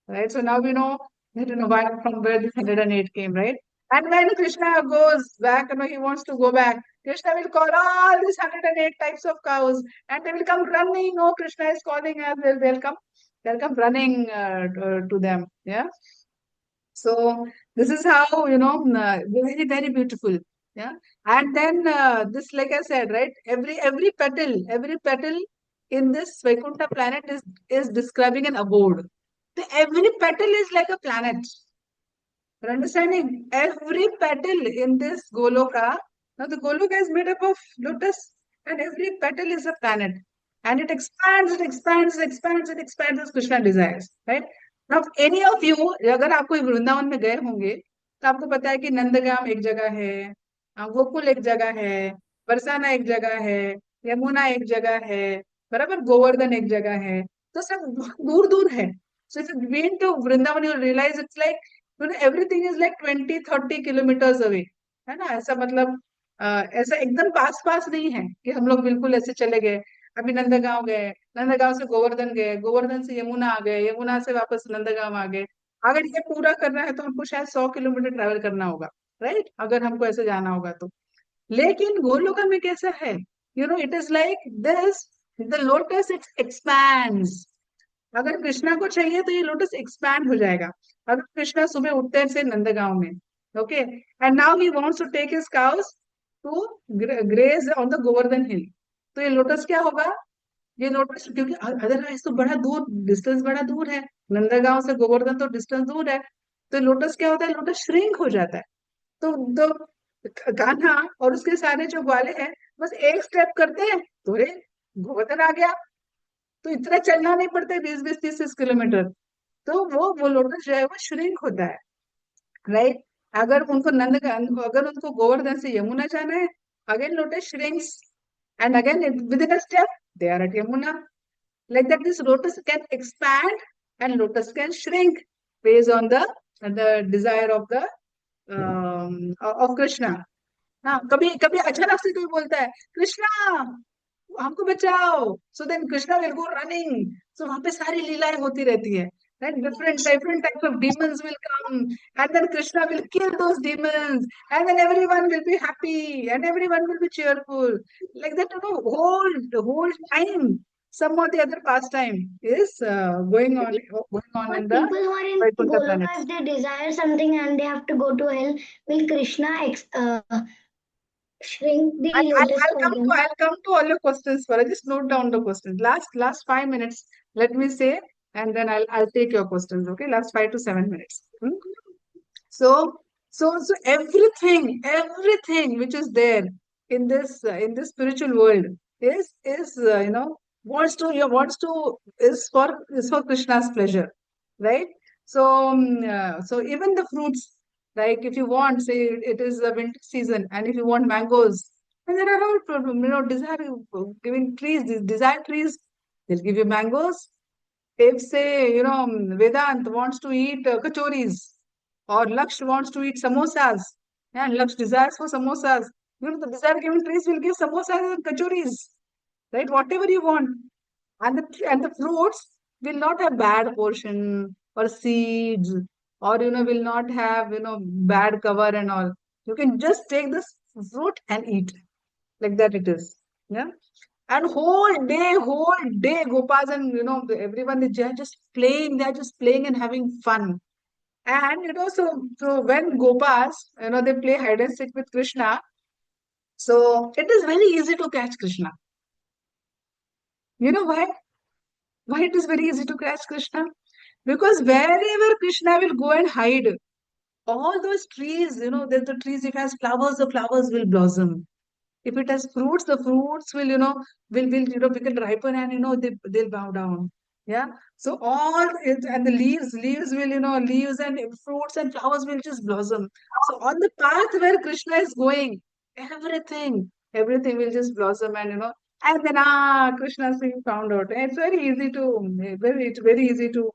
right? So now we know why, from where this 108 came, right? And when Krishna goes back, he wants to go back, Krishna will call all these 108 types of cows and they will come running. Oh, Krishna is calling us. They'll come running to them. Yeah. So this is how, very, very beautiful. Yeah. And then this, like I said, right, every petal in this Vaikuntha planet is describing an abode. So every petal is like a planet. You're understanding? Every petal in this Goloka, now the Goloka is made up of lotus, and every petal is a planet. And it expands, it expands, it expands, it expands as Krishna desires. Right? Now, any of you, अगर आप कोई वृंदावन में गए होंगे, तो आपको पता है कि नंदगाम एक जगह है, गोकुल एक जगह है, बरसाना एक जगह है, यमुना एक जगह है, बराबर गोवर्धन एक जगह है, तो सब दूर दूर है. So if you've been to Vrindavan, you'll realize it's like everything is like 20-30 kilometers away. है ना? ऐसा मतलब ऐसा एकदम पास पास नहीं है कि हम लोग बिल्कुल ऐसे चले गए. अभी नंदगांव गए, नंदगांव से गोवर्धन गए, गोवर्धन से यमुना आ गए, यमुना से वापस नंदगांव आ गए. अगर ये पूरा करना है तो हमको शायद 100 किलोमीटर ट्रैवल करना होगा. राइट? अगर हमको ऐसे जाना होगा तो. लेकिन गोलोका में कैसा है? It is like this. The lotus it expands. अगर कृष्णा को चाहिए तो ये लोटस एक्सपैंड हो जाएगा. अगर कृष्णा सुबह उठते हैं से नंदगांव में, okay, and now he wants to take his cows to graze on the Govardhan hill, तो ये लोटस क्या होगा? ये लोटस, क्योंकि अदरवाइज तो बड़ा दूर, डिस्टेंस बड़ा दूर है, नंदगांव से गोवर्धन तो डिस्टेंस दूर है. तो लोटस क्या होता है? लोटस श्रिंक हो जाता है. तो कान्हा और उसके सारे जो ग्वाले हैं बस एक स्टेप करते हैं तो रे गोवर्धन आ गया. तो इतना चलना नहीं पड़ता 20-30 किलोमीटर. तो वो लोटस जो है वो श्रिंक होता है. राइट? अगर उनको अगर उनको गोवर्धन से यमुना जाना है, again lotus shrinks, and again within a step they are at Yamuna. Like that, this lotus can expand and lotus can shrink based on the desire of the of Krishna. हाँ, कभी कभी अचानक से कोई बोलता है कृष्णा हमको बचाओ, so then Krishna will go running. So वहां पे सारी लीलाएं होती रहती है. Right? Different types of demons will come, and then Krishna will kill those demons, and then everyone will be happy, and everyone will be cheerful. Like that, whole time, some or the other pastime is going on But in the people who are in Vaikuntha Goloka, planets. if they desire something and they have to go to hell, will Krishna shrink the I, I, lotus I'll for come to them? I'll come to all your questions first. Just note down the questions. Last 5 minutes, let me say, and then I'll take your questions. Okay, last 5 to 7 minutes. So so everything which is there in this spiritual world is wants to is for Krishna's pleasure, right? So even the fruits, like if you want, say it is a winter season, and if you want mangoes, and there are all desire giving trees, these desire trees, they'll give you mangoes. If say Vedant wants to eat kachoris, or Laksh wants to eat samosas, and Laksh desires for samosas, the desire giving trees will give samosas and kachoris, right? Whatever you want. And the fruits will not have bad portion or seeds, or will not have bad cover and all. You can just take this fruit and eat. Like that it is. Yeah. And whole day, Gopals and everyone is just playing. They're just playing and having fun. And so when Gopals, they play hide and seek with Krishna, so it is very easy to catch Krishna. You know why? Why it is very easy to catch Krishna? Because wherever Krishna will go and hide, all those trees, the trees, if it has flowers, the flowers will blossom. If it has fruits, the fruits will become ripen, and they'll bow down. Yeah. So all it, and the leaves will leaves and fruits and flowers will just blossom. So on the path where Krishna is going, everything will just blossom, and then Krishna's being found out. And it's very easy to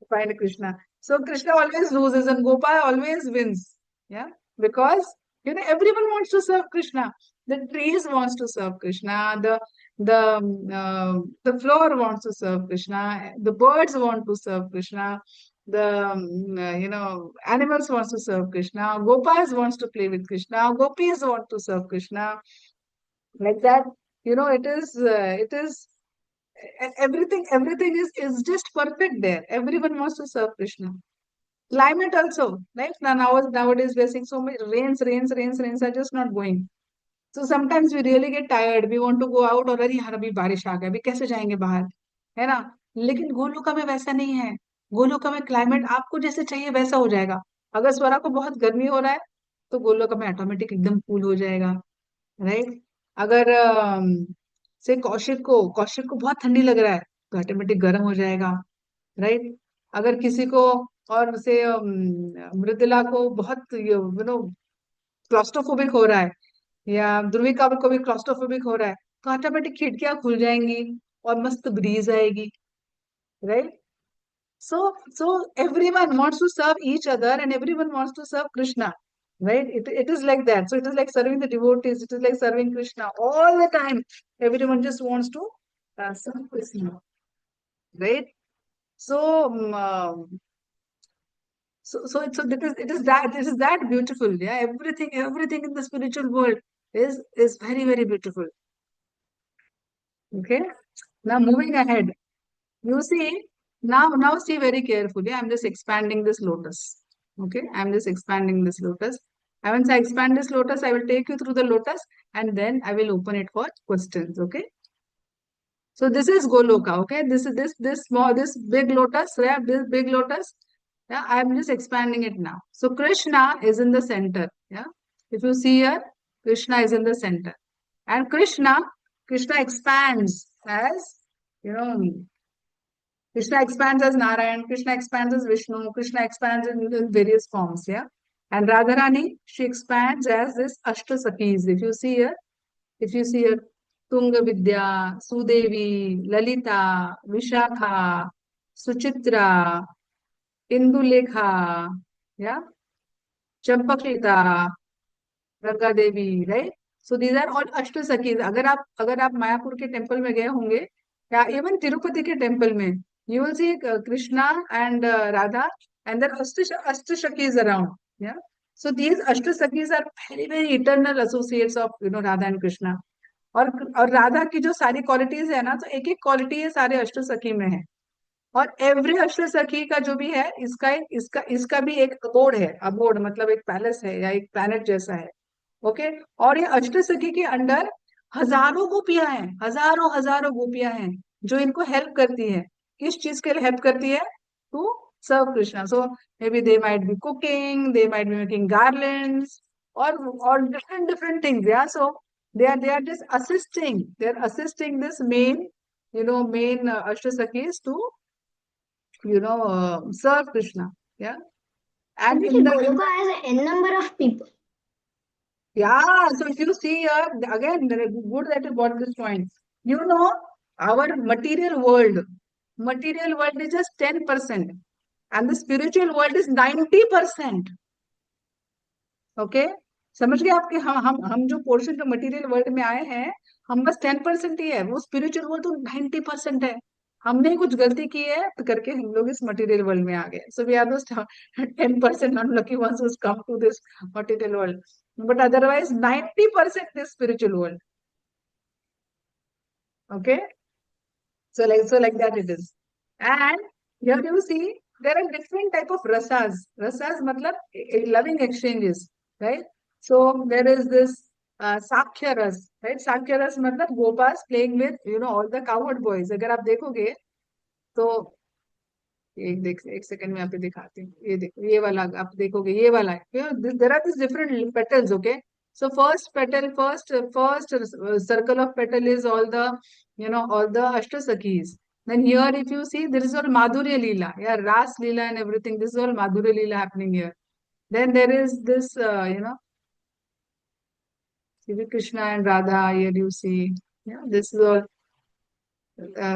find Krishna. So Krishna always loses and Gopal always wins. Yeah, because everyone wants to serve Krishna. The trees wants to serve Krishna. The flower wants to serve Krishna. The birds want to serve Krishna. The animals wants to serve Krishna. Gopas wants to play with Krishna. Gopis want to serve Krishna. Like that, it is and everything is just perfect there. Everyone wants to serve Krishna. Climate also, right? Nowadays we are seeing so many rains are just not going. So sometimes we really get tired. We want to go out, और अरे यार अभी बारिश आ गया, अभी कैसे जाएंगे बाहर, है ना? लेकिन गोलोका में वैसा नहीं है. गोलोका में क्लाइमेट आपको जैसे चाहिए वैसा हो जाएगा. अगर स्वरा को बहुत गर्मी हो रहा है तो गोलोक में ऑटोमेटिक एकदम कूल हो जाएगा, राइट। अगर से कौशिक को बहुत ठंडी लग रहा है तो ऑटोमेटिक गर्म हो जाएगा, राइट। अगर किसी को, और से मृदुला को बहुत यू नो क्लॉस्ट्रोफोबिक हो रहा है, या ध्रुविका को भी क्लॉस्ट्रोफोबिक हो रहा है, तो ऑटोमेटिक खिड़कियां खुल जाएंगी और मस्त ब्रीज आएगी, right. So everyone wants to serve each other and everyone wants to serve Krishna, right? It is like that. So it is like serving the devotees. It is like serving Krishna all the time. Everyone just wants to serve Krishna, right? So, so it is that beautiful. Yeah, everything in the spiritual world is very very beautiful. Okay. Now moving ahead. You see, now see very carefully. I'm just expanding this lotus. Okay, I'm just expanding this lotus. And once I expand this lotus, I will take you through the lotus and then I will open it for questions. Okay. So this is Goloka. Okay, this big lotus. Yeah, this big lotus. Yeah, I'm just expanding it now. So Krishna is in the center. Yeah, if you see here, Krishna is in the center, and Krishna expands as you know. Krishna expands as Narayan, Krishna expands as Vishnu, Krishna expands in various forms, yeah. And Radharani, she expands as this Ashtasakis. If you see here, Tunga Vidya, Sudevi, Lalita, Vishakha, Suchitra, Indulekha, yeah, Champaklita, Ganga Devi, right. So these are all ashtasakhis. अगर आप मायापुर के temple में गए होंगे या even Tirupati के temple में, you will see Krishna and Radha and their ashtasakhis around, yeah. So these ashtasakhis are very very eternal associates of Radha and Krishna. और राधा की जो सारी क्वालिटीज है ना, तो एक एक क्वालिटी ये सारे अष्टसखी में है। और एवरी अष्टसखी का जो भी है, इसका भी एक अबोड है। अबोड मतलब एक पैलेस है या एक प्लैनेट जैसा है। ओके। और ये अष्टसखी के अंडर हजारों गोपियां हैं, हजारों हजारों गोपियां हैं जो इनको हेल्प करती है। किस चीज के लिए हेल्प करती है? To serve Krishna. So maybe they might be cooking, they might be making garlands और different different things, yeah. So they are just assisting this main Ashtasakis to serve Krishna, yeah. And Obviously, Goloka has an n number of people. yeah, so if you see here, again, good that you brought this point. Our material world is just 10%, and the spiritual world is 90%. Okay? समझ गए आपके? हम जो portion जो material world में आए हैं, हम बस 10% ही है। वो स्पिरिचुअल वर्ल्ड तो 90% है। हमने कुछ गलती की है तो करके हम लोग इस मटेरियल वर्ल्ड में आ गए। So we are those 10% unlucky ones who come to this material world, but otherwise 90% is spiritual world. Okay, so like that it is. And here you see there are different type of rasas matlab loving exchanges, right? So there is this Sakhya ras, right? Sakhya ras matlab gopas playing with all the cowherd boys. अगर आप देखोगे तो एक second में यहाँ पे दिखाती हूँ। ये देखो, ये वाला आप देखोगे, ये वाला है। There are this different petals, okay. So first petal, first circle of petal is all the Ashtasakis. Then here, if you see, there is all Madhurya Leela, yeah, Ras Leela and everything. This is all Madhurya Leela happening here. Then there is this, Sri Krishna and Radha. Here you see, yeah, this is all.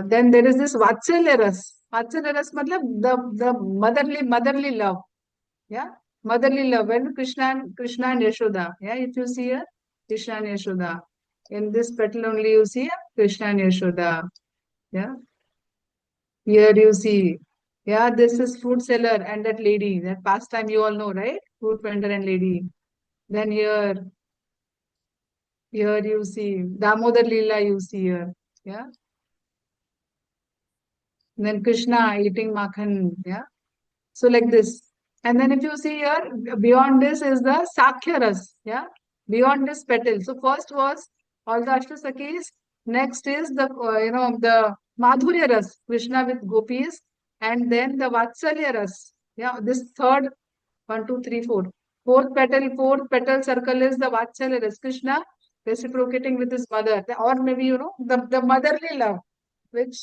Then there is this Vatsalya Ras. Vatsalya Ras, matlab the motherly love, yeah. Motherly love, when Krishna and Yashoda, yeah. If you see here, Krishna and Yashoda, in this petal only you see Krishna and Yashoda, yeah. Here you see, yeah, this is fruit seller and that lady, that pastime you all know, right? Fruit vendor and lady. Then here you see Damodar Leela, you see here, yeah. Then Krishna eating makhan, yeah. So like this. And then if you see here, beyond this is the Sakhya Ras, yeah. Beyond this petal. So first was all the Ashtasakis. Next is the Madhurya Ras, Krishna with gopis. And then the Vatsalya Ras. Yeah, this third 1, 2, 3, 4. Fourth petal circle is the Vatsalya, is Krishna reciprocating with his mother. Or maybe, the motherly love, which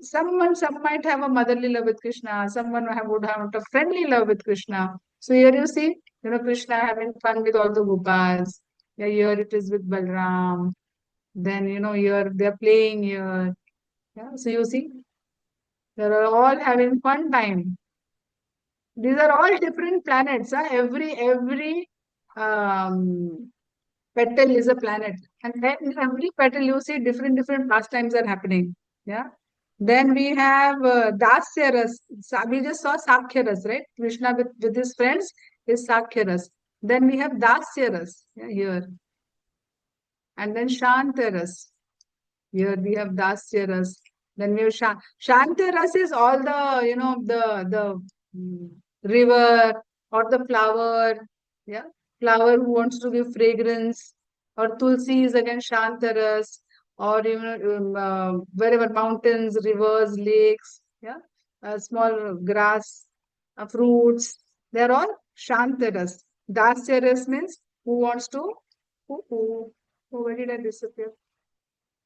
some might have a motherly love with Krishna, someone would have a friendly love with Krishna. So here you see, Krishna having fun with all the gopas. Yeah, here it is with Balram. Then, here they're playing here. Yeah, so you see, they're all having fun time. These are all different planets. Huh? Every um, petal is a planet, and then in every petal you see different pastimes are happening. Yeah. Then we have Dasya Ras. We just saw Sakhya Ras, right? Krishna with his friends is Sakhya Ras. Then we have Dasya Ras, yeah, here, and then Shanta Ras. Here we have Dasya Ras. Then we have Shanta Ras is all the, the mm, river or the flower. Yeah. Flower who wants to give fragrance. Or Tulsi is again Shanta Ras. Or even wherever mountains, rivers, lakes. Yeah. Small grass, fruits. They're all Shanta Ras. Dasya Ras means who wants to. Where did I disappear?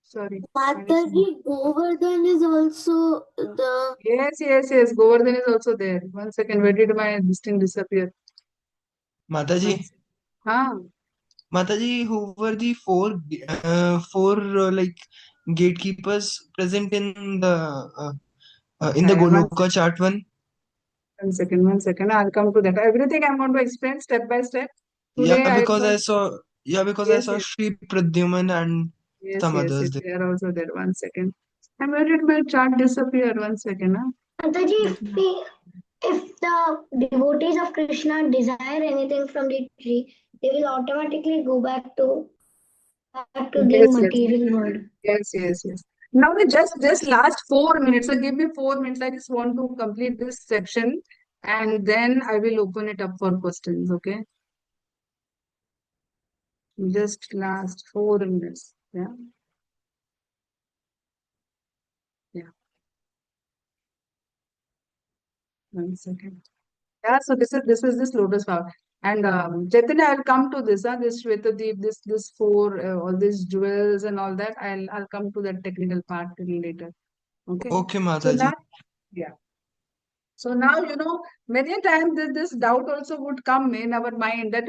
Sorry. Mataji, Govardhan is also the Yes. Govardhan is also there. 1 second. Where did my this thing disappear? Mataji, Ah, Mataji, who were the four like gatekeepers present in the yeah, Goloka chart one? 1 second. I'll come to that. Everything I'm going to explain step by step. Yeah, Today I because I thought, saw I yes, saw yes, Sri Pradyuman and some others there. They are also there. 1 second. And where did my chart disappear? 1 second. Huh? Mataji, Let me- if the devotees of Krishna desire anything from the tree, they will automatically go back to the Yes, yes. material world. Yes. Now we just last 4 minutes. So give me 4 minutes. I just want to complete this section and then I will open it up for questions. Okay. Just last 4 minutes. Yeah. Yeah. 1 second. Yeah. So this is this lotus flower. And Chaitanya, I'll come to this. This Shwetadeep, this four, all these jewels and all that. I'll come to that technical part a little later. Okay. Okay, So Mataji. now, yeah. So now, many a times this doubt also would come in our mind that,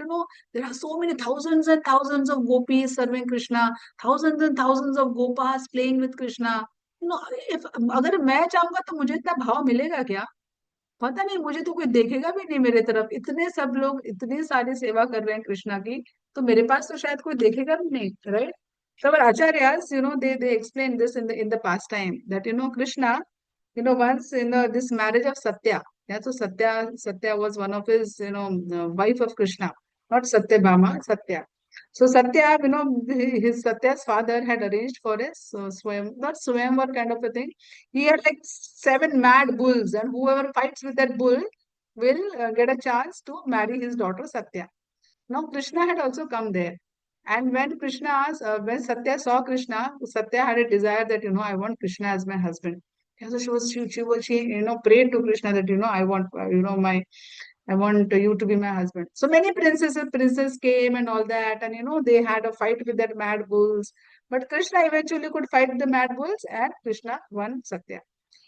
there are so many thousands and thousands of gopis serving Krishna, thousands and thousands of gopas playing with Krishna. If अगर मैं चाहूंगा तो मुझे इतना भाव मिलेगा क्या? पता नहीं, मुझे तो कोई देखेगा भी नहीं मेरे तरफ, इतने सब लोग इतनी सारी सेवा कर रहे हैं कृष्णा की, तो मेरे पास तो शायद कोई देखेगा भी नहीं, right? So our acharyas, they explain this in the past time that Krishna, once in this marriage of Satya, yeah, so Satya was one of his, wife of Krishna, not Satyabhama, Satya. So Satya, his Satya's father had arranged for a not swayamvar kind of a thing. He had like 7 mad bulls, and whoever fights with that bull will get a chance to marry his daughter Satya. Now Krishna had also come there. And when Satya saw Krishna, Satya had a desire that, I want Krishna as my husband. Yeah, so she prayed to Krishna that, I want, I want you to be my husband. So many princes came and all that, and they had a fight with that mad bulls. But Krishna eventually could fight the mad bulls, and Krishna won Satya.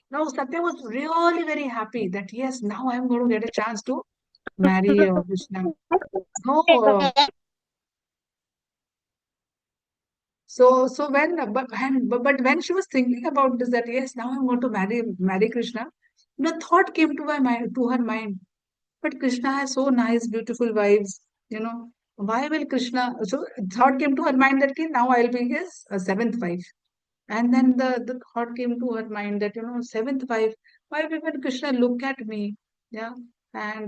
Now Satya was really very happy that yes, now I'm going to get a chance to marry Krishna. No, so when she was thinking about this, that yes, now I'm going to marry Krishna, the thought came to her mind. But Krishna has so nice, beautiful wives. Why will Krishna? So thought came to her mind that now I'll be his seventh wife. And then the thought came to her mind that, seventh wife, why will Krishna look at me? Yeah. And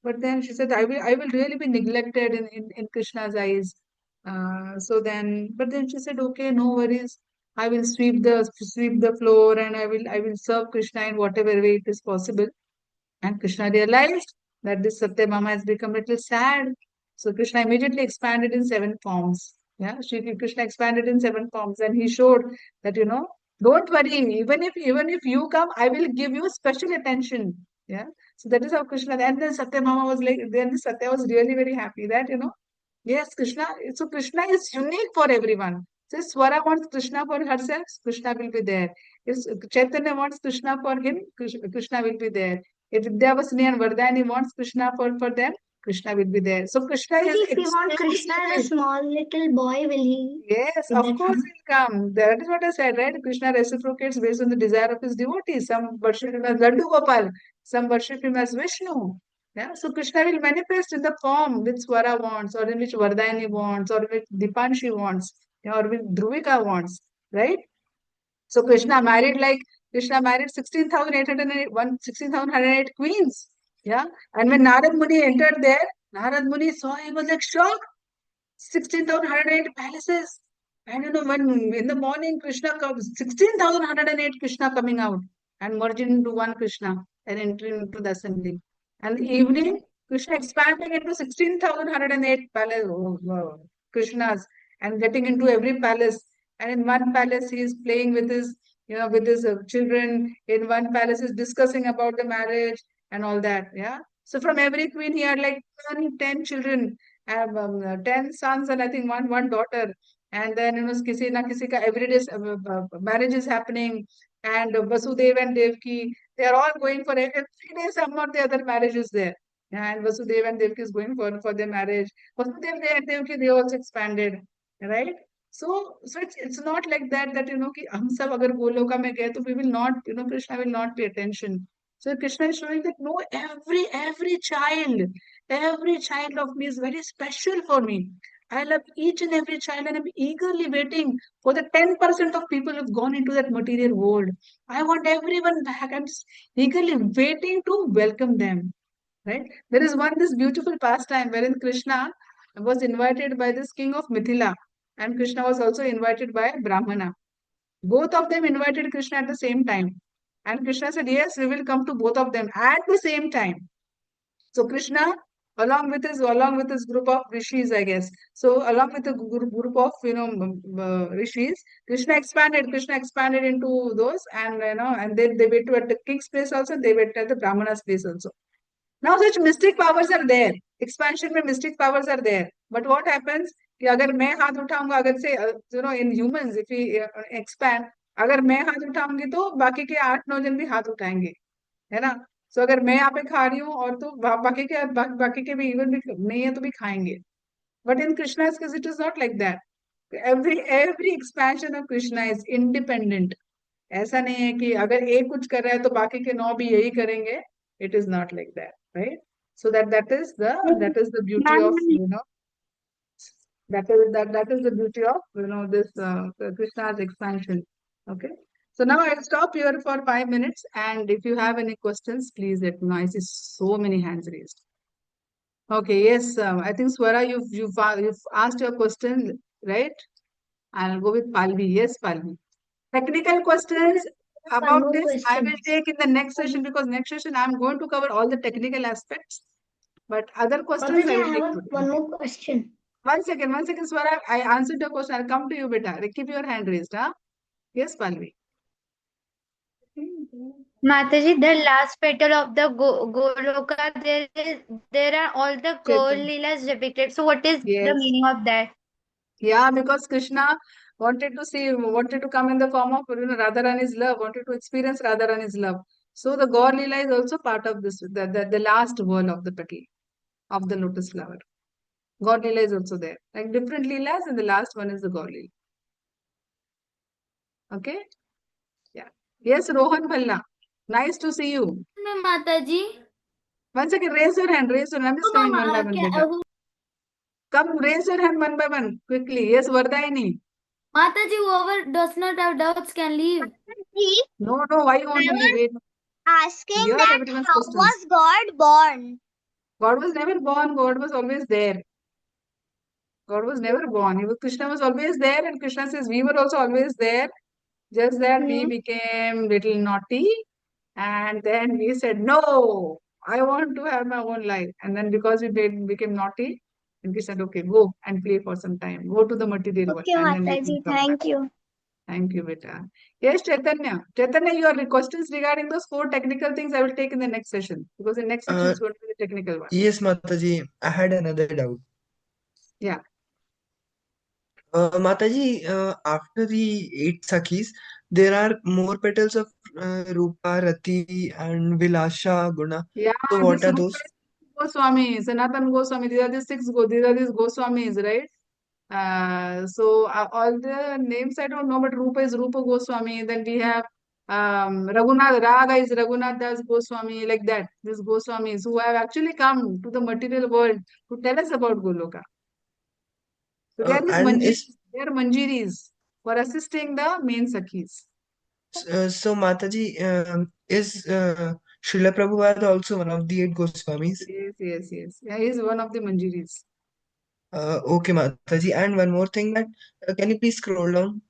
but then she said, I will really be neglected in Krishna's eyes. But then she said, okay, no worries. I will sweep the floor, and I will serve Krishna in whatever way it is possible. And Krishna realized that this Satyabhama has become a little sad. So Krishna immediately expanded in 7 forms. Yeah, Krishna expanded in 7 forms, and he showed that, don't worry, even if you come, I will give you special attention. Yeah. So that is how Krishna. And then Satyabhama was like, then Satya was really very happy that, yes, Krishna. So Krishna is unique for everyone. So if Swara wants Krishna for herself, Krishna will be there. If Chaitanya wants Krishna for him, Krishna will be there. If Vidyavasini and Vardhani wants Krishna for them, Krishna will be there. So Krishna is If we want Krishna as a small little boy, will he? Yes, Will of that course come? he'll come. That is what I said, right? Krishna reciprocates based on the desire of his devotees. Some worship him as Laddu Gopal, some worship him as Vishnu. Yeah, so Krishna will manifest in the form which Swara wants, or in which Vardhani wants, or which Dipanshi wants, or which Dhruvika wants, right? So Krishna married 16,108 queens. Yeah. And when Narad Muni entered there, Narad Muni saw, he was like shocked. 16,108 palaces. And when in the morning Krishna comes, 16,108 Krishna coming out and merging into one Krishna and entering into the assembly. And the evening, Krishna expanding into 16,108 palace, Krishnas and getting into every palace. And in one palace, he is playing with his children. In one palace, is discussing about the marriage and all that. Yeah. So from every queen, he had like 10 children. I have 10 sons and I think one daughter. And then, kisi na kisi ka everyday marriage is happening. And Vasudev and Devki, they are all going for every day, some or the other marriage is there. And Vasudev and Devki is going for their marriage. Vasudev and Devki, they also expanded, right? So it's not like that कि हम सब अगर गोलोका में गए तो we will not, Krishna will not pay attention. So Krishna is showing that no, every child of me is very special for me. I love each and every child and I'm eagerly waiting for the 10% of people who've gone into that material world. I want everyone back. I'm just eagerly waiting to welcome them. Right? There is this beautiful pastime wherein Krishna was invited by this king of Mithila, and Krishna was also invited by Brahmana. Both of them invited Krishna at the same time. And Krishna said, yes, we will come to both of them at the same time. So Krishna, along with his group of rishis, I guess. So along with the group of rishis, Krishna expanded. Krishna expanded into those, and and they went to at the king's place also. They went at the Brahmana's place also. Now such mystic powers are there. Expansion में mystic powers are there. But what happens कि अगर मैं हाथ उठाऊंगा अगर से in humans if we expand अगर मैं हाथ उठाऊंगी तो बाकी के 8-9 जन भी हाथ उठाएंगे है ना सो अगर मैं यहाँ पे खा रही हूँ और तो बाकी के भी इवन भी नहीं है तो भी खाएंगे but in Krishna's case it is not like that every expansion of Krishna is independent ऐसा नहीं है कि अगर एक कुछ कर रहा है तो बाकी के 9 भी यही करेंगे it is not like that right so that is the beauty of that is the beauty of this Krishna's expansion okay so now I'll stop here for 5 minutes and if you have any questions please let me know I see so many hands raised okay yes I think Swara you've asked your question right I'll go with Palvi yes Palvi technical questions about more this I will question. take in the next session because next session I'm going to cover all the technical aspects but other questions Mataji, I I will take have today. one more question. One second, Swara. I answered your question. I'll come to you, beta. Keep your hand raised, huh? Yes, Palvi. Mataji, the last petal of the Goloka, there are all the girl Chetan. leelas depicted. So, what is the Yes. meaning of that? Yeah, because Krishna wanted to come in the form of Radharani's love, wanted to experience Radharani's love. So the Gaur Leela is also part of this, the last whirl of the petal of the lotus flower. Gaur Leela is also there. Like different Leelas, and the last one is the Gaur Leela. Okay? Yeah. Yes, Rohan Bhalla. Nice to see you. Mataji. One second, raise your hand. I'm just coming one by one. Beta. Come, raise your hand one by one, quickly. Yes, Vardayani. Mataji, whoever does not have doubts can leave. No, why you want to leave? Wait. Asking Hear that everyone's how questions. was God born? God was never born. God was always there. God was never born. Krishna was always there, and Krishna says we were also always there. Just that we became little naughty, and then we said, "No, I want to have my own life." And then because we became naughty, and we said, "Okay, go and play for some time. Go to the material world, Okay, and then we can Mataji, come back." thank you. Thank you, beta. Yes, Chaitanya. Chaitanya, your questions regarding those four technical things I will take in the next session, because the next section Uh, is going to be the technical one. yes, Mataji, I had another doubt. Yeah. Mataji, after the eight Sakhis, there are more petals of Rupa, Rati, and Vilasha, Guna. Yeah, So what this are Rupa those? is Goswami, Sanatan Goswami. These are these Goswamis, right? So all the names I don't know, but Rupa is Rupa Goswami. Then we have Raghunath, Raga is Raghunath Das Goswami, like that. These Goswamis who have actually come to the material world to tell us about Goloka. So they are these And is Manjiris. They are Manjiris for assisting the main Sakhis. so Mataji, is Srila Prabhupada also one of the eight Goswamis? Yes. Yeah, he is one of the Manjiris. Okay, Mataji. And one more thing that can you please scroll down?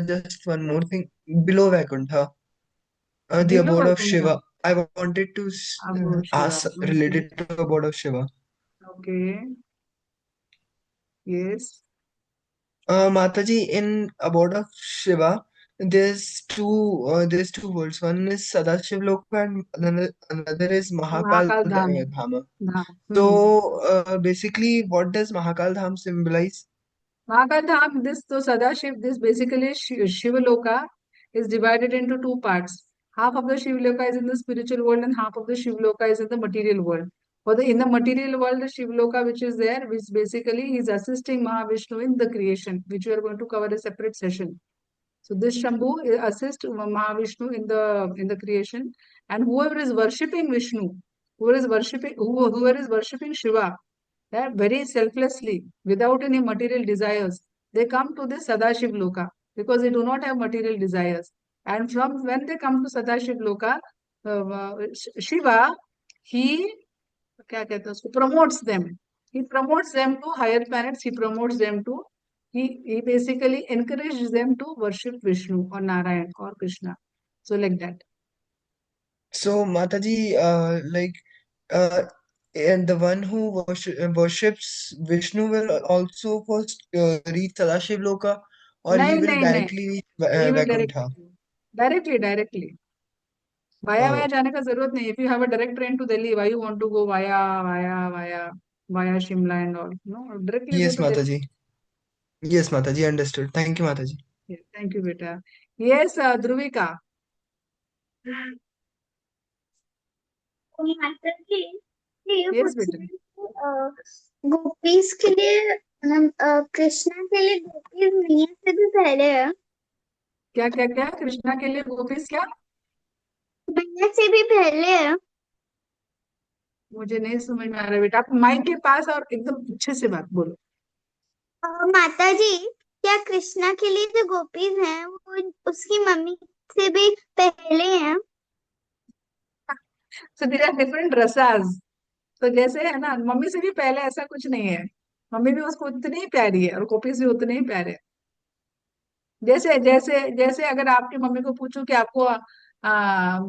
Just one more thing below Vaikuntha, the Below abode of Vaikuntha. Shiva. I wanted to Abode Shiva. ask related to abode of Shiva. Okay. Yes. Mataji, in abode of Shiva, there's two worlds. One is Sadashiv Loka and another is Mahakal Mahakal Dham. Dhama. Dham. So basically, what does Mahakal Dham symbolize? Mahakal Dham, this so Sadashiv, this basically Shiva Loka is divided into two parts. Half of the Shiva Loka is in the spiritual world and half of the Shiva Loka is in the material world. In the material world, the Shiva Loka which is there, which basically is assisting Mahavishnu in the creation, which we are going to cover a separate session. So this Shambhu assists Mahavishnu in the creation, and whoever is worshipping Vishnu, whoever is worshipping Shiva, yeah, very selflessly, without any material desires, they come to this Sadashiv Loka because they do not have material desires. And from when they come to Sadashiv Loka, Shiva, he क्या कहते हैं उसको promotes them. He promotes them to higher planets. He basically encourages them to worship Vishnu or Narayan or Krishna. So like that. So Mataji, uh, and the one who worships Vishnu will also first reach Sadashiv Loka, or he नहीं will नहीं नहीं. directly reach He will Vaikuntha. directly. Via जाने का जरूरत नहीं. If you have a direct train to Delhi, why you want to go via Shimla and all? No, directly go Yes, to Delhi. Mataji. Yes, Mataji, understood. Thank you, Mataji. Yeah, thank you, beta. Yes, Dhruvika. माता जी ये Yes, पूछ beta. रही थी, gopis के लिए कृष्णा के लिए gopis मैया से भी पहले है, क्या क्या क्या कृष्णा के लिए गोपीस क्या? मैया से भी पहले है। मुझे नहीं समझ में आ रहा बेटा. आप माइक के पास और एकदम अच्छे से बात बोलो. माता जी क्या कृष्णा के लिए जो गोपीज हैं वो उसकी मम्मी से भी पहले हैं? So there are different rasas. तो जैसे है ना, मम्मी से भी पहले ऐसा कुछ नहीं है. मम्मी भी उसको उतनी ही प्यारी है और गोपीस भी उतने ही प्यारे हैं. जैसे जैसे जैसे अगर आपकी मम्मी को पूछूं कि आपको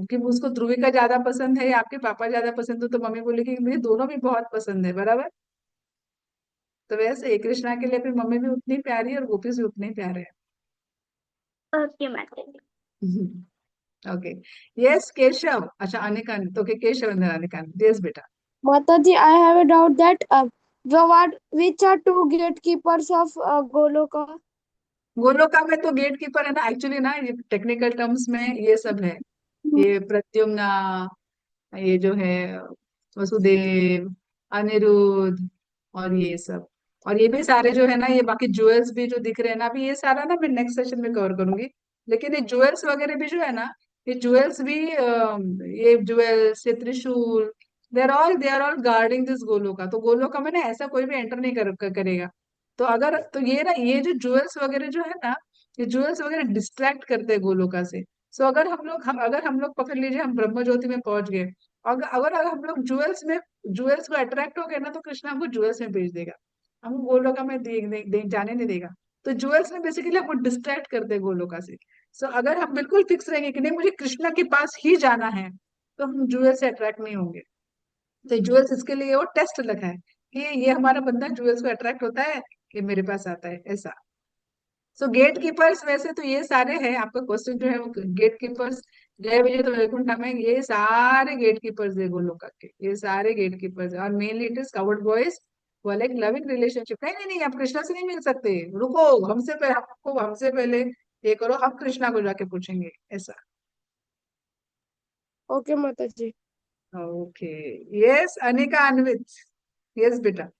कि उसको ध्रुविका ज्यादा पसंद है या आपके पापा ज्यादा पसंद है, तो मम्मी बोलेगी कि मुझे दोनों भी बहुत पसंद है. बराबर. तो वैसे ही कृष्णा के लिए भी मम्मी भी उतनी प्यारी है और गोपीस भी उतने ही प्यारे ओके माता जी. हैं. ओके. यस केशव. अच्छा Anikant. Okay Keshav and then Anikant. Yes बेटा. Mataji, I have a doubt that which are two gatekeepers of Goloka? Goloka में तो गेट कीपर है ना, एक्चुअली ना, ये टेक्निकल टर्म्स में ये सब है. ये प्रद्युम्ना, ये जो है वसुदेव, अनिरुद्ध और ये सब. और ये भी सारे जो है ना, ये बाकी ज्वेल्स भी जो दिख रहे हैं ना, अभी ये सारा ना मैं नेक्स्ट सेशन में कवर करूंगी. लेकिन ये ज्वेल्स वगैरह भी जो है ना, ये ज्वेल्स भी ये ज्वेल्स, ये trishul, they are all guarding this Goloka. तो गोलोका में ना ऐसा कोई भी एंटर नहीं करेगा. तो अगर तो ये ना, ये जो ज्वेल्स वगैरह जो है ना, ये ज्वेल्स वगैरह डिस्ट्रैक्ट करते हैं गोलोका से. सो अगर हम लोग पकड़ लीजिए, हम ब्रह्म ज्योति में पहुंच गए, अगर हम लोग ज्वेल्स को अट्रैक्ट हो गए ना, तो कृष्णा हमको ज्वेल्स में भेज देगा. हमको गोलोका में जाने नहीं देगा. तो ज्वेल्स में बेसिकली हमको डिस्ट्रैक्ट करते हैं गोलोका से. सो अगर हम बिल्कुल फिक्स रहेंगे कि नहीं मुझे कृष्णा के पास ही जाना है, तो हम ज्वेल से अट्रैक्ट नहीं होंगे. तो ज्वेल्स इसके लिए वो टेस्ट लगा है कि ये हमारा बंदा ज्वेल्स को अट्रैक्ट होता है कि मेरे पास आता है, ऐसा. सो गेट कीपर्स वैसे तो ये सारे हैं, आपका क्वेश्चन जो है वो गेट कीपर्स जय विजय तो वैकुंठ में, ये सारे गेट कीपर्स है गोलोका के, ये सारे गेट कीपर्स है। और mainly it is covered boys वो लाइक लविंग रिलेशनशिप। नहीं नहीं नहीं, आप कृष्णा से नहीं मिल सकते, रुको, हमसे पहले, आपको हमसे पहले ये करो, हम कृष्णा को जाके पूछेंगे ऐसा। ओके माता जी। ओके, यस अनिका, अन्वित, यस बेटा।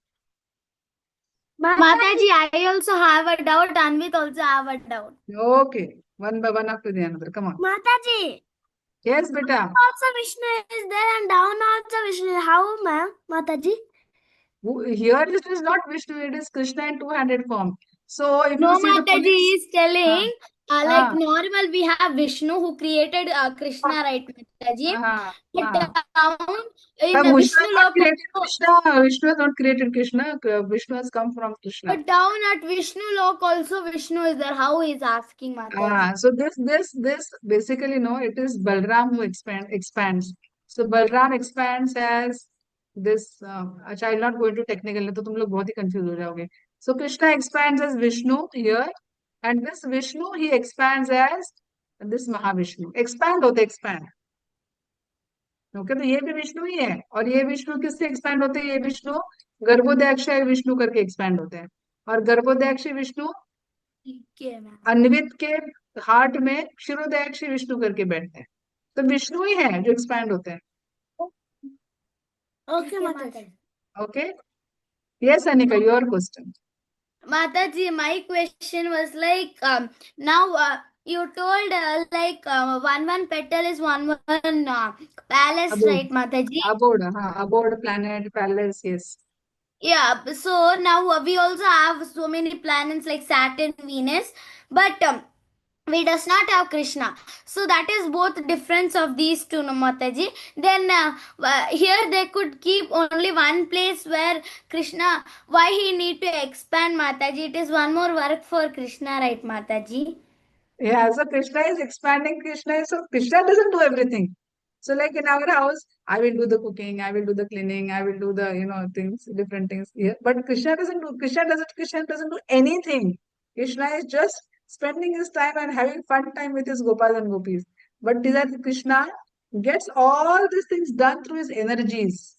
Mataji, I also have a doubt. Anvit also have a doubt. Okay, one by one after the another, come on. Mataji, Yes beta. also Vishnu is there and down also Vishnu. How, ma'am? Mataji? Here it is not Vishnu, it is Krishna in two-handed form. So if No, you see the Mataji police, is telling, like हाँ, normal we have Vishnu who created Krishna, right, Mataji? हाँ, But हाँ. down in But the Vishnu Vishnu has not lok, created also, Krishna. Vishnu has not created Krishna. Vishnu has come from Krishna. but down at Vishnu lok also Vishnu is there. How he is asking, Mataji? So this basically, no, it is Balram who expands. So Balram expands as this. अच्छा, I'm not going to technical, नहीं तो तुम लोग बहुत ही confused हो जाओगे. So Krishna expands as Vishnu here, and this Vishnu he expands as this Mahavishnu. Expand होते expand. Okay, तो ये भी विष्णु ही है, और ये विष्णु किससे एक्सपैंड होते हैं? ये विष्णु गर्भोदयक्षय विष्णु करके एक्सपैंड होते हैं, और गर्भोदयक्षी विष्णु Okay, ma'am. अन्वित के हार्ट में क्षीरोदयक्षी विष्णु करके बैठते हैं। तो विष्णु ही है जो एक्सपैंड होते हैं। Okay, Mataji. Okay, yes Anika, your question. Mataji, my question was like, now you told like one petal is one palace, abode, right, Mataji? Abode, हाँ, abode, planet, palace, yes. Yeah. So now we also have so many planets like Saturn, Venus, but we does not have Krishna. So that is both difference of these two, no, Mataji. Then here they could keep only one place where Krishna. Why he need to expand, Mataji? It is one more work for Krishna, right, Mataji? Yeah, so Krishna is expanding. So Krishna doesn't do everything. So like in our house, I will do the cooking, I will do the cleaning, I will do the, things, different things. Yeah. But Krishna doesn't do anything. Krishna is just spending his time and having fun time with his Gopal and Gopis. But Krishna gets all these things done through his energies.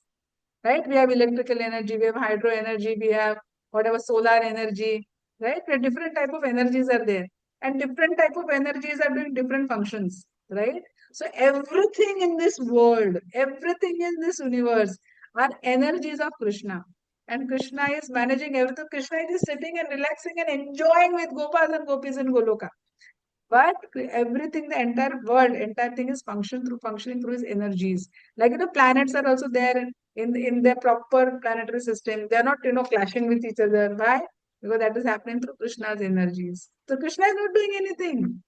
Right? We have electrical energy, we have hydro energy, we have whatever solar energy, right? Different type of energies are there, and different type of energies are doing different functions, right? So everything in this world, everything in this universe are energies of Krishna, and Krishna is managing everything. Krishna is sitting and relaxing and enjoying with Gopal and Gopis in Goloka. But everything, the entire world, entire thing is functioning through his energies. Like planets are also there in their proper planetary system. They are not clashing with each other. Why? Because that is happening through Krishna's energies. So Krishna is not doing anything.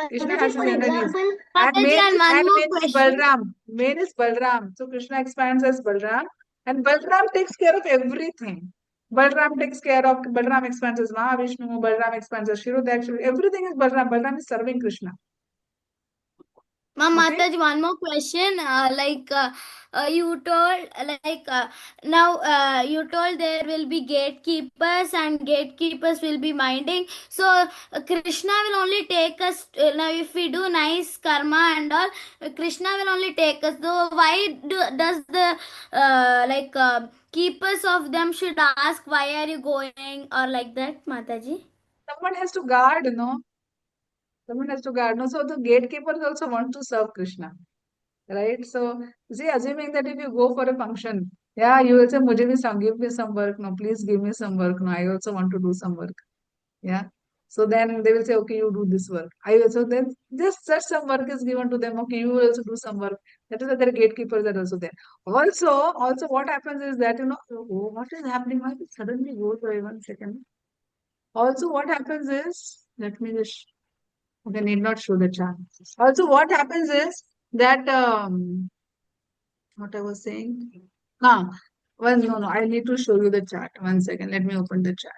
Krishna has his For energies. example, And Mataji, and one more main is question. Balram. Main is Balram. So Krishna expands as Balram, and Balram takes care of everything. Balram expands as Mahavishnu, Balram expands as Shirodakshari. Everything is Balram. Balram is serving Krishna. Ma'am, Okay? Mataji, one more question. You told now you told there will be gatekeepers and gatekeepers will be minding. So Krishna will only take us now if we do nice karma and all. Krishna will only take us. So why does the keepers of them should ask why are you going or like that, Mataji? Someone has to guard, no? Someone has to guard. No, so the gatekeepers also want to serve Krishna. Right? So, see, assuming that if you go for a function, yeah, you will say, give me some work. No, please give me some work. No, I also want to do some work. Yeah. So then they will say, okay, you do this work. I also then just such some work is given to them. Okay, you will also do some work. That is why their gatekeepers are also there. Also, what happens is that oh, what is happening? Why did it suddenly go away? 1 second. Also, what happens is, let me just, okay, need not show the chart. Also, what happens is that what I was saying. No, I need to show you the chart. 1 second, let me open the chart.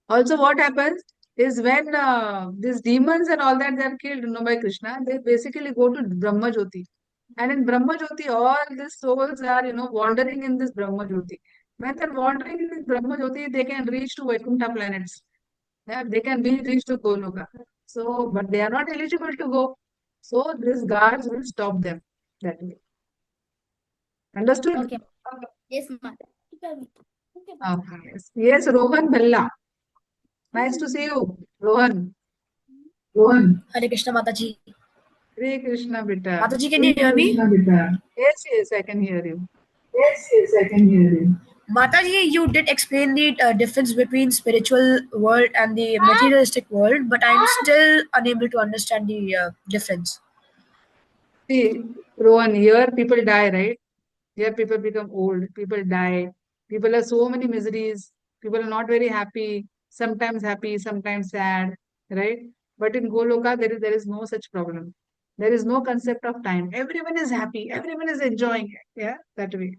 Also, what happens is when these demons and all that they are killed, by Krishna, they basically go to Brahma Jyoti. And in Brahma Jyoti, all these souls are, wandering in this Brahma Jyoti. When they're wandering in this Brahma Jyoti, they can reach to Vaikuntha planets. Yeah, they can be reached to Goloka. So, but they are not eligible to go. So these guards will stop them that way. Understood? Okay. Yes, Mata. Yes. Yes, Rohan Bhalla. Nice to see you, Rohan. Rohan. Hare Krishna Mataji. Hare Krishna, beta. Mataji, can you hear me? Krishna, beta. Yes, yes, I can hear you. Yes, I can hear you. Mataji, you did explain the difference between spiritual world and the materialistic world, but I'm still unable to understand the difference. See, Rohan, here people die, right? Here people become old, people die, people have so many miseries, people are not very happy, sometimes sad, right? But in Goloka, there is no such problem. There is no concept of time. Everyone is happy, everyone is enjoying it. Yeah, that way.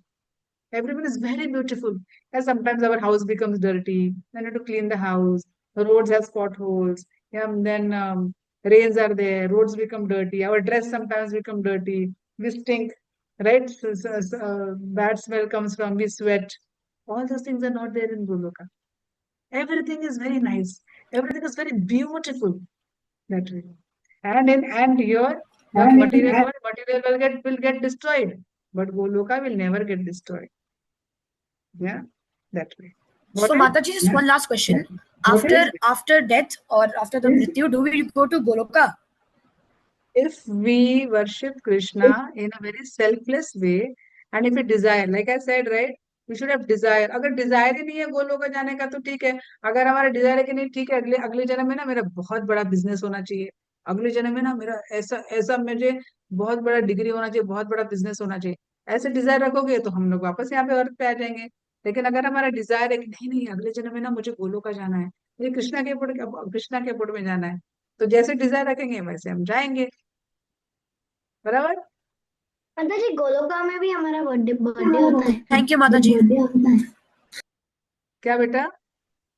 Everyone is very beautiful. And sometimes our house becomes dirty. Then you have to clean the house. The roads have potholes. Yeah, and then rains are there. Roads become dirty. Our dress sometimes become dirty. We stink, right? Bad smell comes from we sweat. All those things are not there in Goloka. Everything is very nice. Everything is very beautiful that way. And here the And in, material will get destroyed, but Goloka will never get destroyed. Yeah, that way. So What is? Mataji, just one last question. What is? After death or after the Mrityu, do we go to Goloka? If we worship Krishna in a very selfless way, and if we desire, like I said, right, we should have desire. अगर desire ही नहीं है गोलोक में जाने का तो ठीक है. अगर हमारा desire है कि नहीं ठीक है अगले अगले जन्म में ना मेरा बहुत बड़ा business होना चाहिए. अगले जन्म में ना मेरा ऐसा ऐसा मुझे बहुत बड़ा डिग्री होना चाहिए, बहुत बड़ा business होना चाहिए. ऐसे desire रखोगे तो हम लोग वापस यहाँ पे अर्थ पे आ जाएंगे. लेकिन अगर हमारा desire है कि नहीं नहीं अगले जन्म में ना मुझे गोलोक जाना है, मुझे कृष्णा के पुट में जाना है, तो जैसे डिजायर रखेंगे वैसे हम जाएंगे. बराबर. माता जी गोलोका में भी हमारा बर्थडे बर्थडे होता है. Thank you, Mataji. क्या बेटा?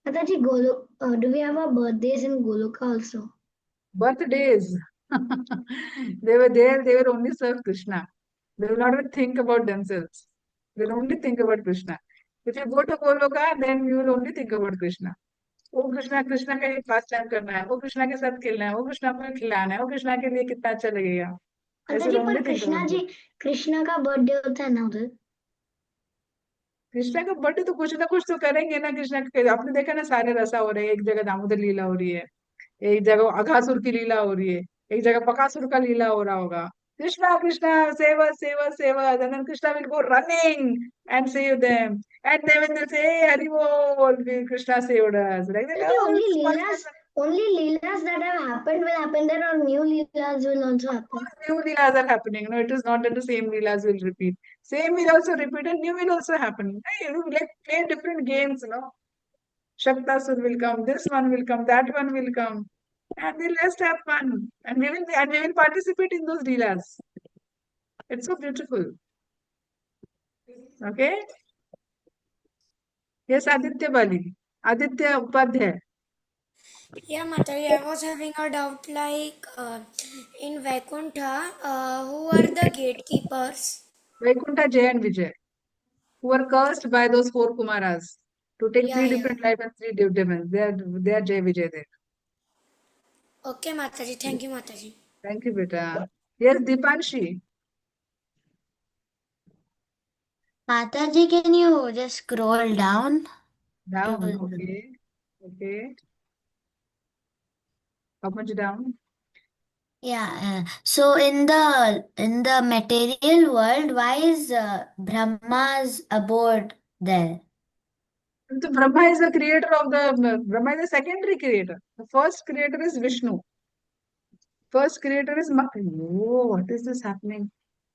माता जी गोलो do we have a birthdays in Goloka also? Birthdays. They were there, they will only serve Krishna. They will not even think about themselves. They will only think about Krishna. If you go to Goloka, then you will only think about Krishna. वो कृष्णा कृष्णा का ही पास time करना है, वो कृष्णा के साथ खेलना है, वो कृष्णा को खिलाना है, वो कृष्णा के लिए कितना अच्छा लगेगा. माता ऐसे जी only पर think about it. कृष्णा का बर्थडे होता है ना उधर. कृष्णा का बर्थडे तो कुछ ना कुछ तो करेंगे ना. कृष्णा के आपने देखा ना सारे रसा हो रहे हैं. एक जगह दामोदर लीला हो रही है, एक जगह अघासुर की लीला हो रही है, एक जगह बकासुर का लीला हो रहा होगा. कृष्णा कृष्णा सेवा सेवा सेवा, and then Krishna will go running and save them, and they will say hey hari bol, Krishna saved us, like that. Maybe Oh, it's fun. only leelas that have happened will happen there, or new leelas will also happen. New leelas are happening. No, it is not that the same leelas will repeat. Same will also repeat and new will also happen. Hey, you know, like play different games, you know. Shaktasur will come, this one will come, that one will come, and we'll just have fun, and we will participate in those leelas. It's so beautiful. Okay. Yes, Aditya Bali. Aditya Upadhyay. Yeah, Mataji, I was having a doubt like in Vaikuntha, who are the gatekeepers? Vaikuntha Jay and Vijay, who were cursed by those four Kumaras to take Yeah, three yeah. different lives and three demons. They are Jay Vijay there. Okay, Mataji. Thank you, Mataji. Thank you, beta. Yes, Dipanshi. Mataji, can you just scroll down? Down. Okay. Okay. How much down? Yeah. So in the material world, why is Brahma's abode there? So Brahma is the creator of the Brahma is the secondary creator. The first creator is Vishnu. First creator is oh, what is this happening?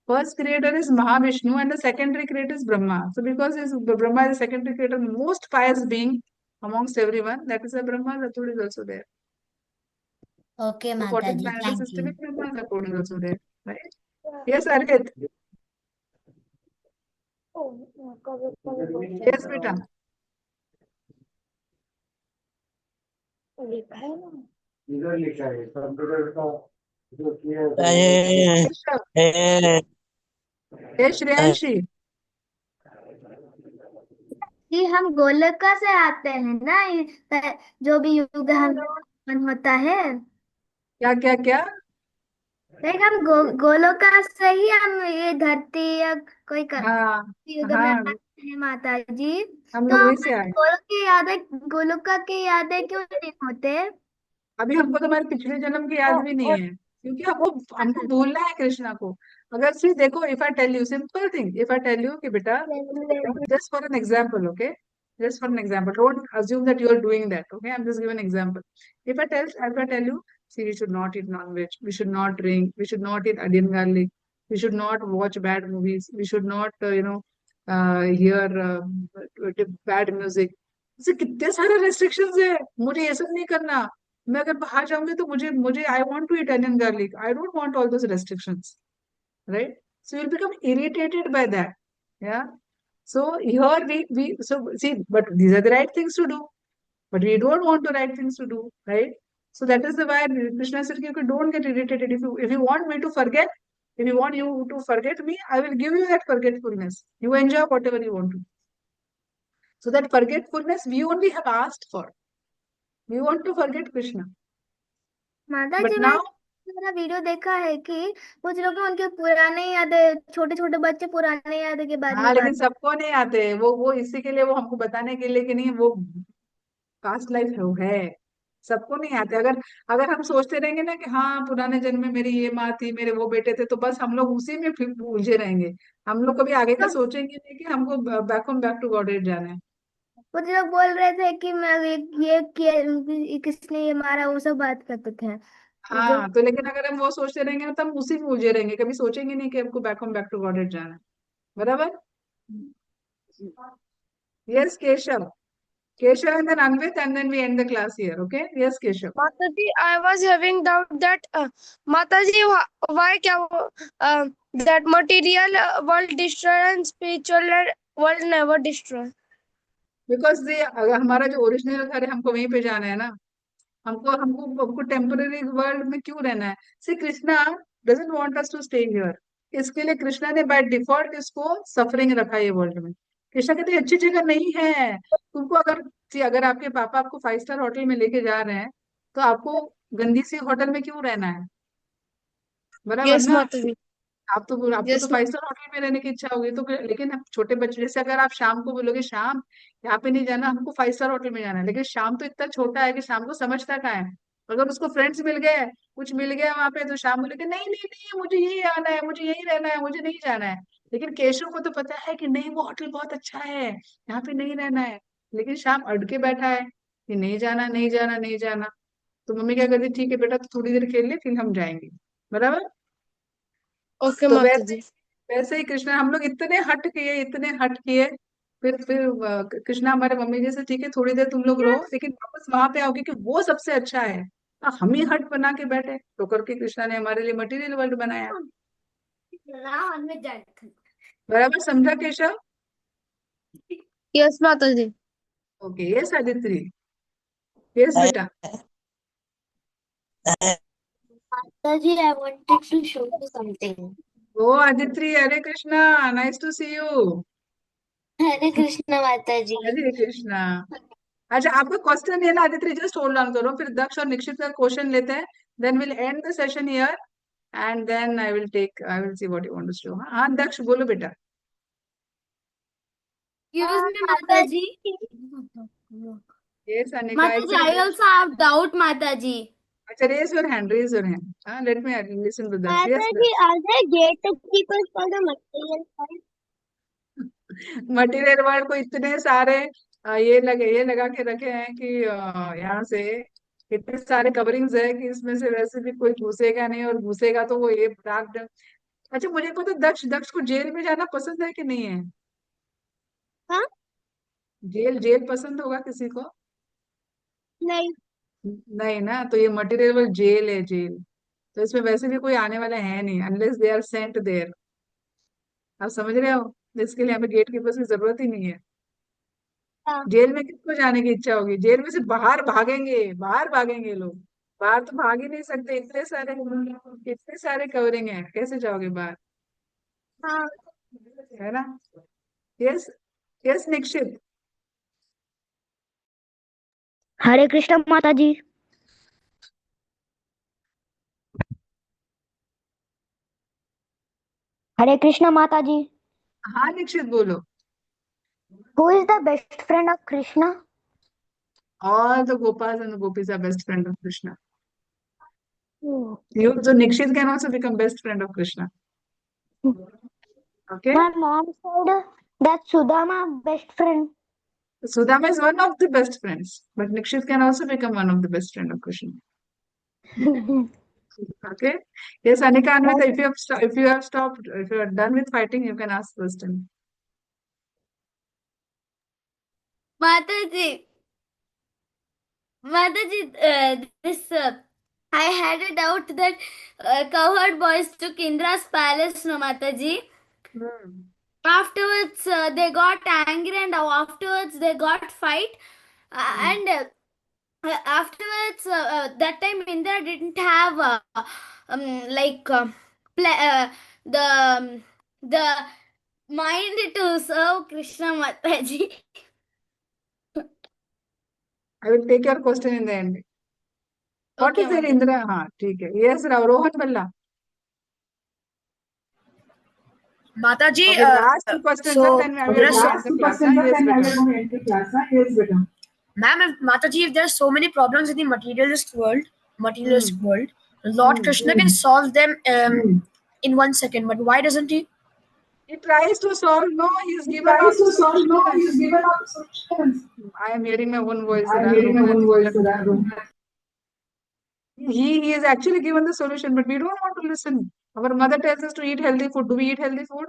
First creator is Mahavishnu and the secondary creator is Brahma. So because Brahma is the secondary creator, most pious being amongst everyone, that is why Brahma's abode is also there. Okay, The 14th Mataji. planetary Thank system you. in Brahma's abode is also there. Right? Yes, Arhit. Yes, beta. इधर लिखा है computer का जो किया है Keshav. Yes, Shreyanshi. जी हम गोलका से आते हैं ना, जो भी युग हम होता है। क्या क्या क्या? लाइक हम गोलोका से ही हम ये धरती या कोई हाँ युग में हाँ, आते हैं माता जी। हम तो लोग वहीं से हमारे आए। गोलोक की यादें, गोलोका की यादें क्यों नहीं होते? अभी हमको तो हमारे पिछले जन्म की याद भी नहीं है, क्योंकि हमको हमको भूलना है कृष्णा को। अगर सिर्फ देखो, if I tell you simple thing, if I tell you कि बेटा, just for an example, okay, just for an example, don't assume that you are doing that, okay, I'm just giving an example. If I tell you, see, we should not eat non-veg, we should not drink, we should not eat onion garlic, we should not watch bad movies, we should not hear bad music, ऐसे कितने सारे restrictions है, मुझे ये सब नहीं करना। मैं अगर बाहर जाऊंगी तो मुझे मुझे I want to eat onion garlic, I don't want all those restrictions, right? So you'll become irritated by that. Yeah. So here we so see, but these are the right things to do. But we don't want the right things to do, right? So that is the why Krishna said, "Okay, don't get irritated. If you want me to forget, if you want you to forget me, I will give you that forgetfulness. You enjoy whatever you want to. So that forgetfulness we only have asked for. We want to forget Krishna. माता But ji now, मैंने video देखा है कि कुछ लोग उनके पुराने यादें, छोटे छोटे बच्चे पुराने यादें के बारे हाँ, में लेकिन बात। सबको नहीं आते, वो इसी के लिए, वो हमको बताने के लिए कि नहीं, वो पास्ट लाइफ है, सबको नहीं आते। अगर अगर हम सोचते रहेंगे ना कि हाँ पुराने जन्म में मेरी ये माँ थी, मेरे वो बेटे थे, तो बस हम लोग उसी में फिर उलझे रहेंगे। हम लोग कभी आगे का सोचेंगे नहीं कि हमको बैक टू गॉडेड जाना है। कुछ लोग बोल रहे थे कि मैं किसने ये मारा, वो सब बात करते थे। जो हाँ, तो लेकिन अगर हम वो सोचते रहेंगे ना, तो हम उसी में उलझे रहेंगे, कभी सोचेंगे नहीं कि हमको बैक टू गॉडेड जाना है। बराबर? Yes Keshav, Keshav and then Anvit, and then we end the class here, okay? Yes Keshav. Mataji, I was having doubt that Mataji, why that material world destroy and spiritual world never destroy? Because अगर हमारा जो original घर है, हमको वहीं पे जाना है ना। हमको हमको हमको टेम्पररी वर्ल्ड में क्यों रहना है? See Krishna doesn't want us to stay here. इसके लिए कृष्णा ने बाय डिफॉल्ट इसको सफरिंग रखा है ये वर्ल्ड में। कृष्णा कहते हैं, अच्छी जगह नहीं है तुमको। अगर see, अगर आपके पापा आपको 5 स्टार होटल में लेके जा रहे हैं, तो आपको गंदी सी होटल में क्यों रहना है? बराबर Yes, ना? Mataji. आपको तो Yes, 5 स्टार होटल में रहने की इच्छा होगी, तो लेकिन अब छोटे बच्चे जैसे, अगर आप शाम को बोलोगे, शाम यहाँ पे नहीं जाना, हमको 5 स्टार होटल में जाना है, लेकिन शाम तो इतना छोटा है कि शाम को समझता कहाँ है। अगर उसको फ्रेंड्स मिल गए, कुछ मिल गया वहां पे, तो शाम बोलेगे, नहीं नहीं नहीं, मुझे यही आना है, मुझे यही रहना है, मुझे नहीं जाना है। लेकिन केशव को तो पता है कि नहीं, वो होटल बहुत अच्छा है, यहाँ पे नहीं रहना है, लेकिन शाम अड़ के बैठा है कि नहीं जाना, नहीं जाना, नहीं जाना। तो मम्मी क्या करती, ठीक है बेटा, तो थोड़ी देर खेल ले, फिर हम जाएंगे। बराबर? okay, तो वैसे Mataji. वैसे ही कृष्णा, हम लोग इतने हट किए, इतने हट किए, फिर कृष्णा हमारे मम्मी जैसे, ठीक है थोड़ी देर तुम लोग रहो, लेकिन वापस वहां पे आओगे कि वो सबसे अच्छा है। हम ही हट बना के बैठे, तो करके कृष्णा ने हमारे लिए मटेरियल वर्ल्ड बनाया। बराबर समझा Keshav? Yes, Mataji. Okay, yes Aditya, yes बेटा। Mataji, I wanted to show you something. Oh Aditya, Hare Krishna, nice to see you. Hare Krishna Mata ji. हरे कृष्णा। अच्छा, आपका क्वेश्चन है ना आदित्य, जस्ट होल्ड ऑन करो, फिर दक्ष और निक्षित का क्वेश्चन लेते हैं, then will end the session here, and then I will see what you want to show. हाँ दक्ष, बोलो बेटा। Excuse me, Mataji. Yes Anika, Mataji, I actually, also have doubt, Mataji. अच्छा, raise your hand, raise your hand. हाँ, let me listen to Daksh. Yes Mataji, Daksh. are there gatekeepers for the material world? Material world को इतने सारे ये लगा के रखे हैं कि यहाँ से इतने सारे कवरिंग्स है कि इसमें से वैसे भी कोई घुसेगा नहीं, और घुसेगा तो वो ये डार्क। अच्छा, मुझे को तो दक्ष दक्ष को जेल में जाना पसंद है कि नहीं है? हाँ? जेल जेल पसंद होगा किसी को? नहीं। नहीं ना, तो ये मटेरियल वर्ल्ड जेल है, जेल। तो इसमें वैसे भी कोई आने वाला है नहीं, unless they are sent there. आप समझ रहे हो? इसके लिए हमें गेट कीपर्स की जरूरत ही नहीं है। हाँ। जेल में किसको जाने की इच्छा होगी? जेल में से बाहर भागेंगे, बाहर भागेंगे लोग। बाहर तो भाग ही नहीं सकते, इतने सारे कवरिंग है, कैसे जाओगे बाहर? हाँ। है ना? Yes, yes Nikshit. Hare Krishna Mataji. Hare Krishna Mataji. हाँ निक्षित बोलो. Who is the best friend of Krishna? All the Gopas and the Gopis are best friend of Krishna. Oh. So Nikshit can also become best friend of Krishna. Okay? My mom said that Sudama best friend. Sudama is one of the best friends, but Nikshit can also become one of the best friend of Krishna. Okay? Yes, Anika Anvita, if you have stopped, if you are done with fighting, you can ask question. Mataji, this I had a doubt that cowherd boys took Indra's palace, no Mataji. Afterwards, they got angry, and afterwards they got fight, and afterwards that time Indra didn't have like the the mind to serve Krishna Mataji. I will take your question in the end. What Okay, is there, Mataji. Indra? हाँ, ठीक है. Yes, Rohan Balla. Mataji, Okay, last two questions, so then we there are are going to so, end the class. Yes, beta. ma'am, Mataji, if there are so many problems in the materialistic world, Lord Krishna can solve them in 1 second. But why doesn't he? He tries to solve. No, he's given all the solutions. I am hearing my own voice. He is actually given the solution, but we don't want to listen. Our mother tells us to eat healthy food. Do we eat healthy food?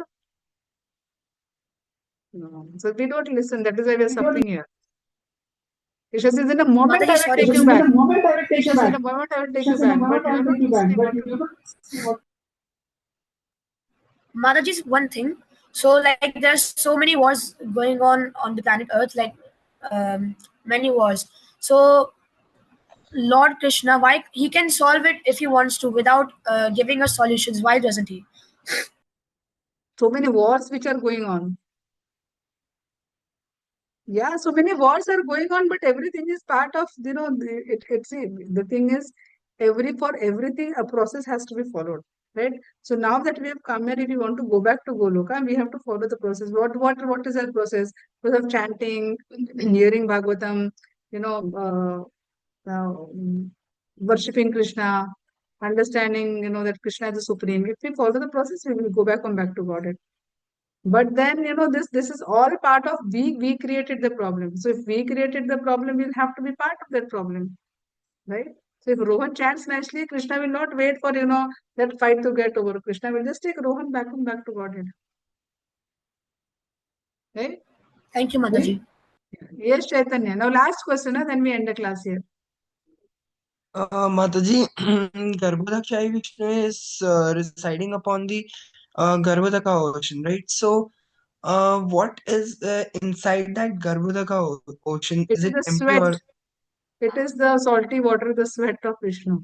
No. So we don't listen. That is why we are suffering here. Krishna says, in a moment Mataji, I will sorry, take you back. Krishna says, in a moment I will take you back. But you are not listening. What Mataji is one thing. So, like, there's so many wars going on the planet Earth, like many wars. So, Lord Krishna, why he can solve it if he wants to without giving us solutions? Why doesn't he? so many wars which are going on. Yeah, so many wars are going on, but everything is part of, the thing is, for everything, a process has to be followed, right? So now that we have come here, if we want to go back to Goloka, we have to follow the process. What is our process? Process of chanting, hearing Bhagavatam, worshipping Krishna, understanding, that Krishna is the supreme. If we follow the process, we will go back and back to Godhead. But then, this is all part of we created the problem. So if we created the problem, we'll have to be part of that problem, right? So if Rohan chants nicely, Krishna will not wait for, that fight to get over. Krishna will just take Rohan back to Godhead. Right? Thank you, Mataji. Yes, Chaitanya. Now last question, then we end the class here. Mataji, Garbhodakshai Vishnu is residing upon the Garbhodaka ocean, right? So, what is inside that Garbhodaka ocean? It Is is it the empty, sweat. or It is the salty water, the sweat of Vishnu.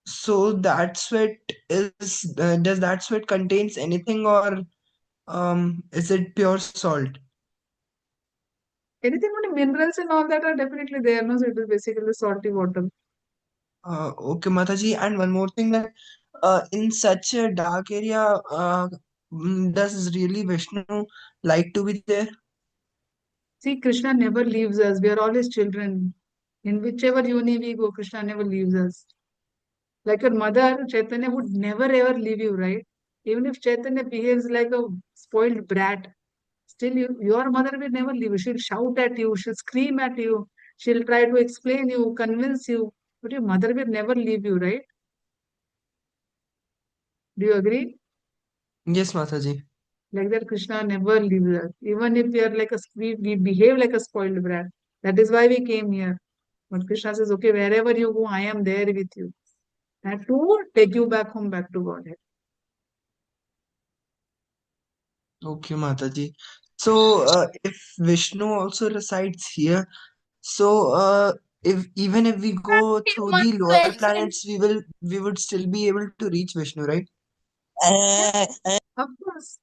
so that sweat is does that sweat contains anything, or is it pure salt? Anything with minerals and all that are definitely there. No, so it is basically salty water. Okay, Mataji, and one more thing, that in such a dark area, does really Vishnu like to be there? See, Krishna never leaves us. We are all his children. In whichever uni we go, Krishna never leaves us. Like your mother, Chaitanya would never ever leave you, right? Even if Chaitanya behaves like a spoiled brat, still your mother will never leave you. She'll shout at you, she'll scream at you, she'll try to explain you, convince you, but your mother will never leave you, right? Do you agree? Yes, Mataji. Like that, Krishna never leaves us. Even if we are like we behave like a spoiled brat. That is why we came here. But Krishna says, okay, wherever you go, I am there with you. And to take you back home, back to Godhead. Okay, Mataji. So, if Vishnu also resides here, so if even if we go through One the lower question. planets, we would still be able to reach Vishnu, right? Of course.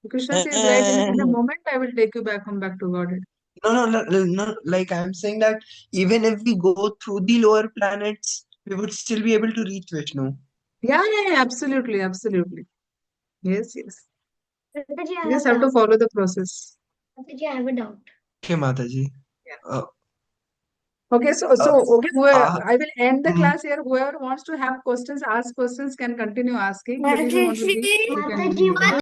Krishna says, right, in a moment, I will take you back home, back to Godhead. No. Like I'm saying that even if we go through the lower planets, we would still be able to reach Vishnu. Yeah, absolutely, absolutely. Yes, yes. Mataji, You just have to follow the process. Mataji, I have a doubt. Okay, Mataji. Yeah. Uh, Okay, so okay, I will end the mm, class here. Whoever wants to have questions, ask questions, can continue asking. But if you want to leave, you can Mataji, leave.